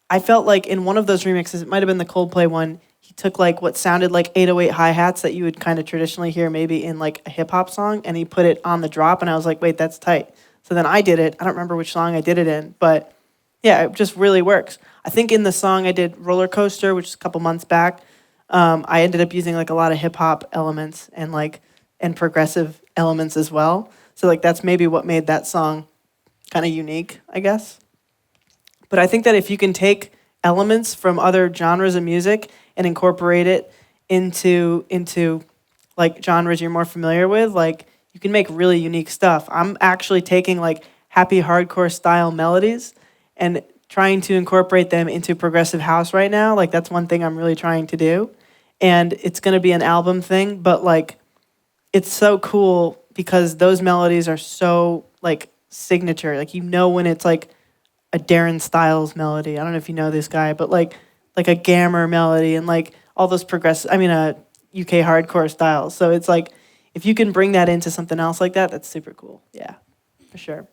I felt like in one of those remixes, it might have been the Coldplay one, he took like what sounded like 808 hi-hats that you would kind of traditionally hear maybe in like a hip hop song, and he put it on the drop, and I was like, wait, that's tight. So then I did it. I don't remember which song I did it in, but yeah, it just really works. I think in the song I did Roller Coaster, which is a couple months back, I ended up using like a lot of hip hop elements and progressive elements as well. So like that's maybe what made that song kind of unique, I guess. But I think that if you can take elements from other genres of music and incorporate it into like genres you're more familiar with, like you can make really unique stuff. I'm actually taking like happy hardcore style melodies and trying to incorporate them into progressive house right now. Like that's one thing I'm really trying to do. And it's going to be an album thing, but like it's so cool because those melodies are so like signature. Like you know when it's like a Darren Styles melody. I don't know if you know this guy, but like a Gammer melody and like all those UK hardcore styles. So it's like if you can bring that into something else like that, that's super cool. Yeah, for sure.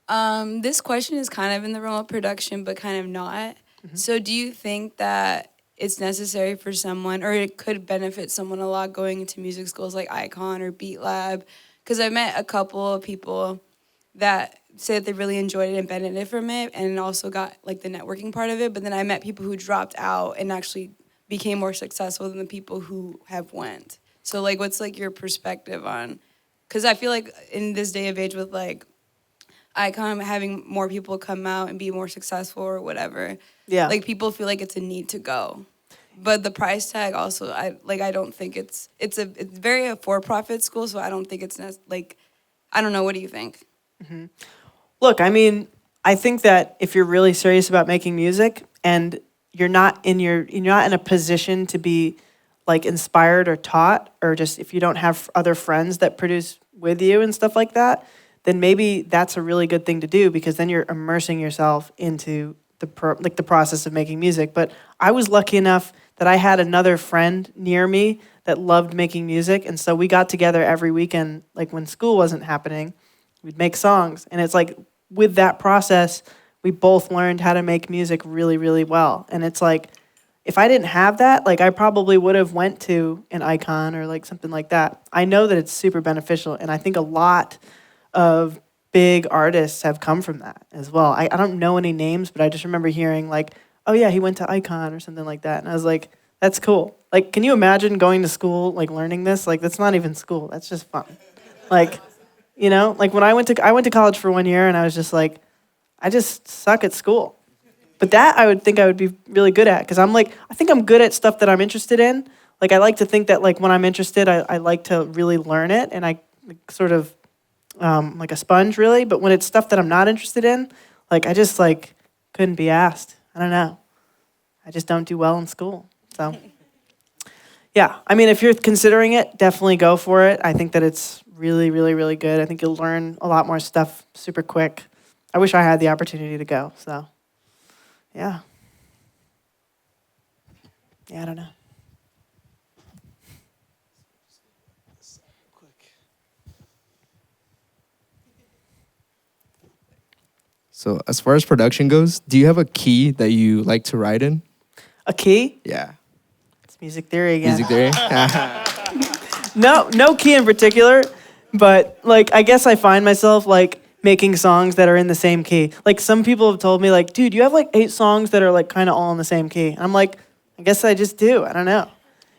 This question is kind of in the realm of production, but kind of not. So do you think that it's necessary for someone, or it could benefit someone a lot going into music schools like Icon or Beat Lab? Because I met a couple of people that said they really enjoyed it and benefited from it, and also got like the networking part of it. But then I met people who dropped out and actually became more successful than the people who have went. So like, what's like your perspective on? Because I feel like in this day of age with like Icon having more people come out and be more successful or whatever, Yeah. like people feel like it's a need to go. But the price tag also, I don't think it's very a for-profit school, so I don't think it's like, I don't know. What do you think? Look, I mean, I think that if you're really serious about making music and you're not in a position to be like inspired or taught, or just if you don't have other friends that produce with you and stuff like that, then maybe that's a really good thing to do, because then you're immersing yourself into the process of making music. But I was lucky enough that I had another friend near me that loved making music, and so we got together every weekend, like when school wasn't happening, we'd make songs. And it's like with that process, we both learned how to make music really, really well. And it's like, if I didn't have that, like I probably would have went to an Icon or like something like that. I know that it's super beneficial, and I think a lot of big artists have come from that as well. I don't know any names, but I just remember hearing like, oh yeah, he went to Icon or something like that. And I was like, that's cool. Like, can you imagine going to school, like learning this? Like, that's not even school. That's just fun. Like, you know, like when I went to college for 1 year, and I was just like, I just suck at school. But that I would think I would be really good at, because I'm like, I think I'm good at stuff that I'm interested in. Like, I like to think that like when I'm interested, I like to really learn it, and I sort of like a sponge, really. But when it's stuff that I'm not interested in, like I just like couldn't be asked. I don't know. I just don't do well in school. So yeah, I mean, if you're considering it, definitely go for it. I think that it's really, really, really good. I think you'll learn a lot more stuff super quick. I wish I had the opportunity to go. So yeah. Yeah, I don't know. So as far as production goes, do you have a key that you like to write in? A key? Yeah. It's music theory again. Music theory? No key in particular, but like I guess I find myself like making songs that are in the same key. Like some people have told me like, dude, you have like 8 songs that are like kind of all in the same key. And I'm like, I guess I just do. I don't know.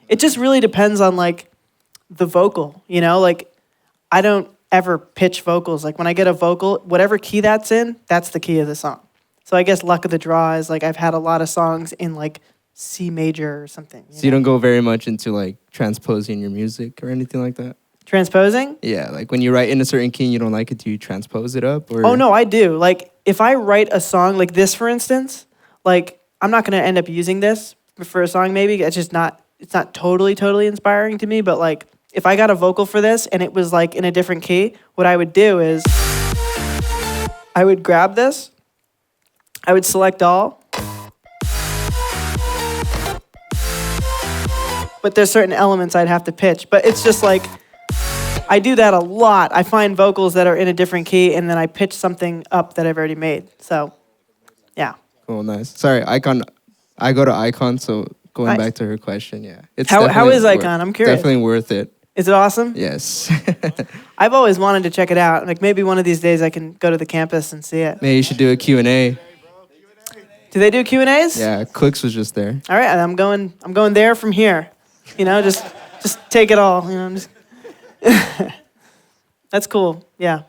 It just really depends on like the vocal, you know? Like I don't ever pitch vocals. Like when I get a vocal, whatever key that's in, that's the key of the song. So I guess luck of the draw is like I've had a lot of songs in like C major or something. So you don't go very much into like transposing your music or anything like that? Transposing? Yeah, like when you write in a certain key and you don't like it, do you transpose it up? Or? Oh no, I do. Like if I write a song like this, for instance, like I'm not gonna end up using this for a song. Maybe it's not totally inspiring to me. But like if I got a vocal for this and it was like in a different key, what I would do is I would grab this, I would select all, but there's certain elements I'd have to pitch. But it's just like I do that a lot. I find vocals that are in a different key and then I pitch something up that I've already made. So, yeah. Cool, nice. Sorry, Icon. I go to Icon, so going Nice. back to her question, yeah. It's How definitely is Icon? I'm curious. Definitely worth it. Is it awesome? Yes. I've always wanted to check it out. Like maybe one of these days I can go to the campus and see it. Maybe you should do a Q&A. Do they do Q&As? Yeah, Clicks was just there. All right, I'm going there from here. You know, just take it all. You know, just that's cool. Yeah,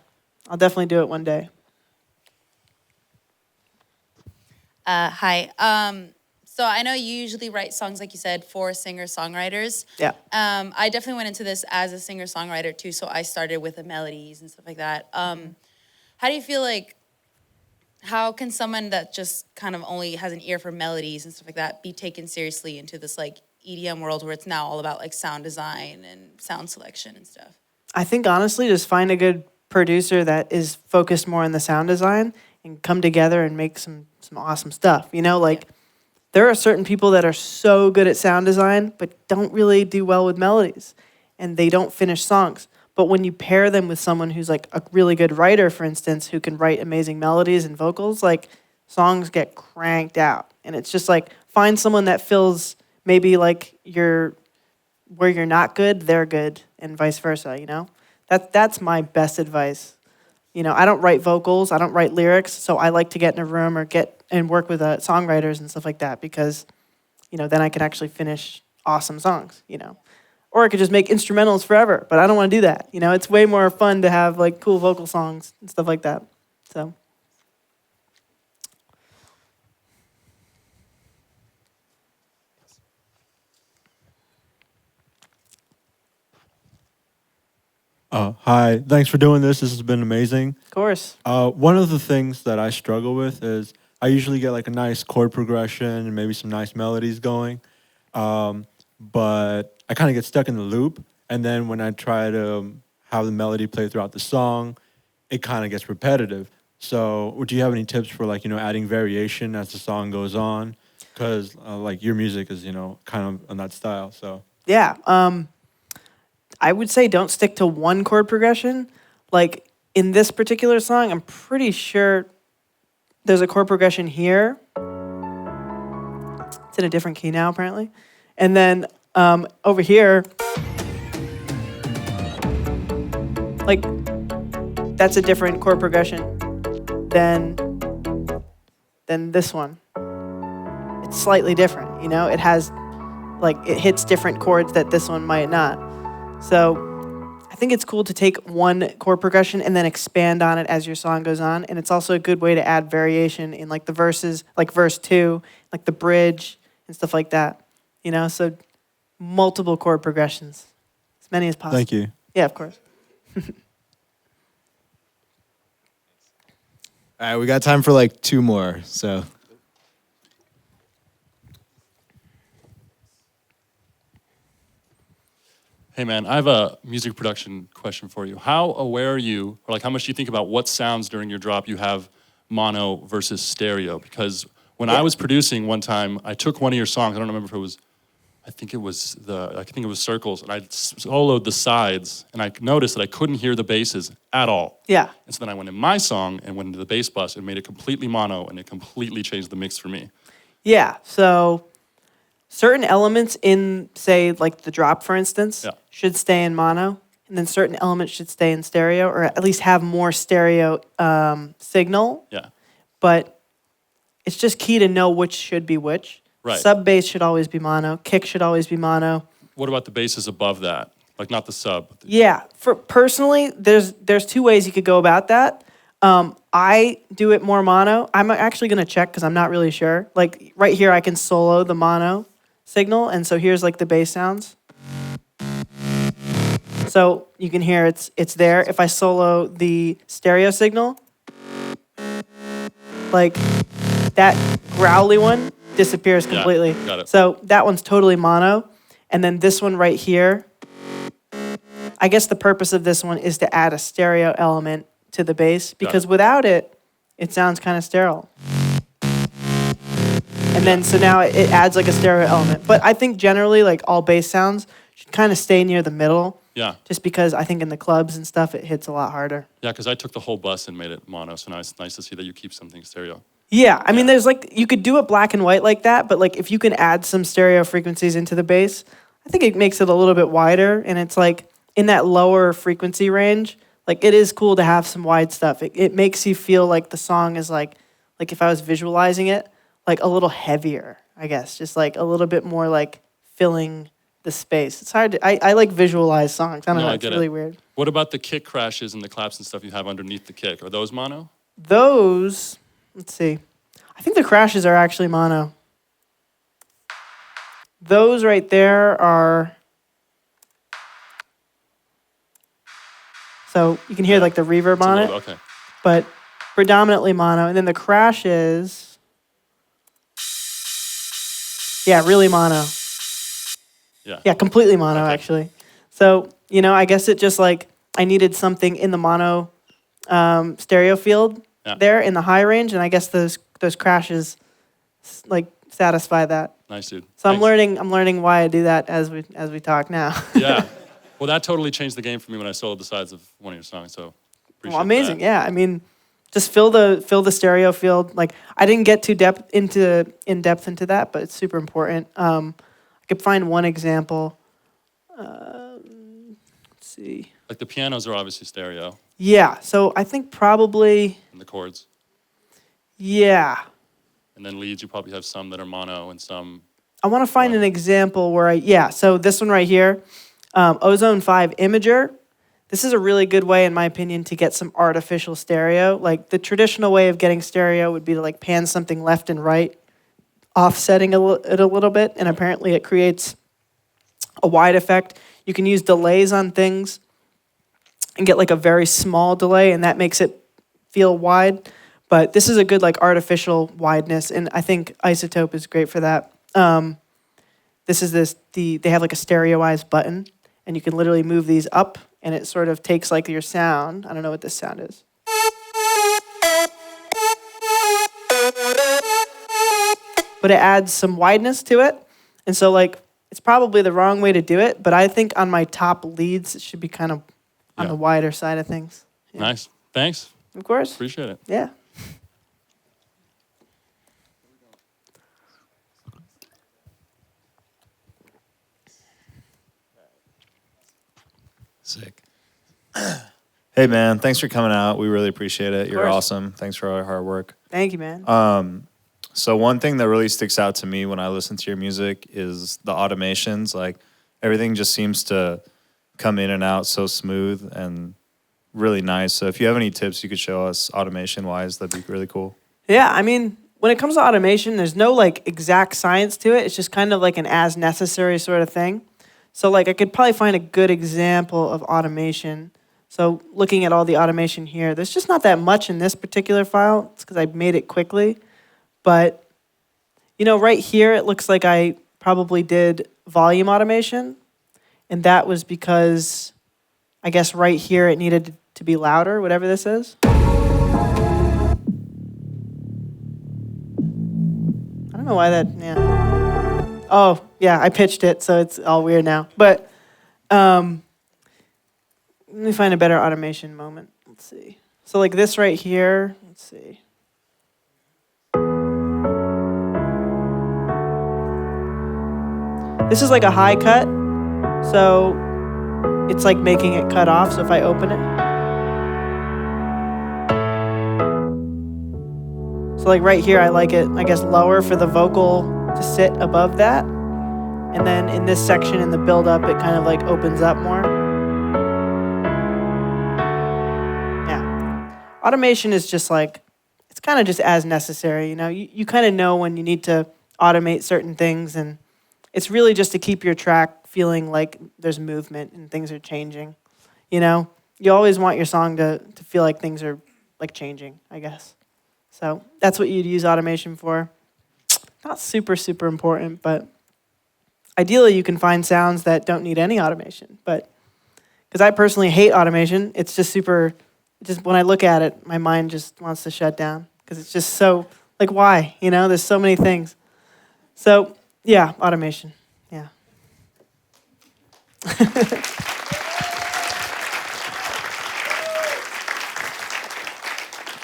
I'll definitely do it one day. Hi. So I know you usually write songs, like you said, for singer-songwriters. Yeah. I definitely went into this as a singer-songwriter too, so I started with the melodies and stuff like that. How do you feel like, how can someone that just kind of only has an ear for melodies and stuff like that be taken seriously into this like EDM world where it's now all about like sound design and sound selection and stuff? I think honestly, just find a good producer that is focused more on the sound design and come together and make some awesome stuff. You know, like there are certain people that are so good at sound design but don't really do well with melodies and they don't finish songs. But when you pair them with someone who's like a really good writer, for instance, who can write amazing melodies and vocals, like songs get cranked out. And it's just like find someone that fills maybe like where you're not good, they're good, and vice versa, you know? That's my best advice. You know, I don't write vocals, I don't write lyrics, so I like to get in a room or get and work with songwriters and stuff like that because, you know, then I can actually finish awesome songs, you know? Or I could just make instrumentals forever, but I don't want to do that. You know, it's way more fun to have like cool vocal songs and stuff like that. So. Hi, thanks for doing this. This has been amazing. Of course. One of the things that I struggle with is I usually get like a nice chord progression and maybe some nice melodies going, but I kind of get stuck in the loop. And then when I try to have the melody play throughout the song, it kind of gets repetitive. So do you have any tips for like, you know, adding variation as the song goes on? Because like your music is, you know, kind of on that style. So Yeah. I would say don't stick to one chord progression. Like in this particular song, I'm pretty sure there's a chord progression here. It's in a different key now, apparently. And then over here, like that's a different chord progression than this one. It's slightly different, you know? It has, like, it hits different chords that this one might not. So I think it's cool to take one chord progression and then expand on it as your song goes on. And it's also a good way to add variation in like the verses, like verse 2, like the bridge and stuff like that. You know, so multiple chord progressions, as many as possible. thank you. Yeah, of course. All right, we got time for like 2 more. So Hey man, I have a music production question for you. How aware are you, or like how much do you think about what sounds during your drop you have mono versus stereo? Because when I was producing one time, I took one of your songs, I don't remember if it was, I think it was Circles, and I soloed the sides, and I noticed that I couldn't hear the basses at all. Yeah. And so then I went in my song and went into the bass bus and made it completely mono, and it completely changed the mix for me. Yeah, so certain elements in, say, like the drop, for instance, should stay in mono, and then certain elements should stay in stereo, or at least have more stereo signal. Yeah. But it's just key to know which should be which. Right. Sub bass should always be mono. Kick should always be mono. What about the basses above that? Like not the sub. But Yeah, for personally, there's two ways you could go about that. I do it more mono. I'm actually gonna check because I'm not really sure. Like right here, I can solo the mono signal, and so here's like the bass sounds. So you can hear it's there. If I solo the stereo signal, like that growly one disappears Yeah, completely. got it. So that one's totally mono, and then this one right here. I guess the purpose of this one is to add a stereo element to the bass because without it, it sounds kind of sterile. And then so now it adds like a stereo element. But I think generally like all bass sounds should kind of stay near the middle. Yeah. Just because I think in the clubs and stuff it hits a lot harder. Yeah, because I took the whole bus and made it mono, so now it's nice to see that you keep something stereo. Yeah, I mean there's like you could do it black and white like that, but like if you can add some stereo frequencies into the bass, I think it makes it a little bit wider and it's like in that lower frequency range, like it is cool to have some wide stuff. It makes you feel like the song is like if I was visualizing it, like a little heavier, I guess. Just like a little bit more like filling the space. It's hard to, I like visualize songs. I don't know, I it's get really it. weird. What about the kick crashes and the claps and stuff you have underneath the kick? Are those mono? Those, let's see. I think the crashes are actually mono. Those right there are, so you can hear like the reverb on it, Okay. but predominantly mono. And then the crashes, yeah, really mono. Yeah. Yeah, completely mono actually. So, you know, I guess it just like, I needed something in the mono stereo field there in the high range. And I guess those crashes like satisfy that. Nice, dude. So I'm learning why I do that as we talk now. Yeah. Well, that totally changed the game for me when I soloed the sides of one of your songs. So appreciate Well, amazing. that. Yeah. I mean, just fill the stereo field. Like I didn't get too in depth into that, but it's super important. I could find one example. Let's see. Like the pianos are obviously stereo. Yeah. So I think probably. And the chords. Yeah. And then leads, you probably have some that are mono and some. I want to find an example where so this one right here, Ozone 5 Imager. This is a really good way, in my opinion, to get some artificial stereo. Like the traditional way of getting stereo would be to like pan something left and right, offsetting it a little bit, and apparently it creates a wide effect. You can use delays on things and get like a very small delay, and that makes it feel wide. But this is a good like artificial wideness, and I think Isotope is great for that. They have like a stereoized button, and you can literally move these up, and it sort of takes like your sound. I don't know what this sound is. But it adds some wideness to it, and so like it's probably the wrong way to do it, but I think on my top leads it should be kind of on the wider side of things. Yeah. Nice. Thanks. Of course. Appreciate it. Yeah. Sick. Hey, man, thanks for coming out. We really appreciate it. You're course. awesome. Thanks for all your hard work. Thank you, man. So one thing that really sticks out to me when I listen to your music is the automations. Like everything just seems to come in and out so smooth and really nice. So if you have any tips you could show us automation-wise, that'd be really cool. Yeah, I mean, when it comes to automation, there's no like exact science to it. It's just kind of like an as necessary sort of thing. So like I could probably find a good example of automation. So looking at all the automation here, there's just not that much in this particular file. It's because I made it quickly. But, you know, right here, it looks like I probably did volume automation. And that was because I guess right here it needed to be louder, whatever this is. I don't know why that, yeah. Oh, yeah, I pitched it, so it's all weird now. But let me find a better automation moment. Let's see. So like this right here, let's see. This is like a high cut, so it's like making it cut off. So if I open it. So like right here, I like it, I guess, lower for the vocal to sit above that. And then in this section in the build up, it kind of like opens up more. automation is just like, it's kind of just as necessary, you know? You kind of know when you need to automate certain things, and it's really just to keep your track feeling like there's movement and things are changing, you know? You always want your song to feel like things are like changing, I guess. So that's what you'd use automation for. Not super, super important, but ideally you can find sounds that don't need any automation. But because I personally hate automation, it's just super, just when I look at it, my mind just wants to shut down because it's just so, like, why? You know, there's so many things. So yeah, automation, yeah.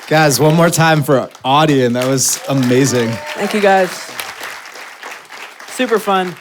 Guys, one more time for Audien. That was amazing. Thank you guys. Super fun.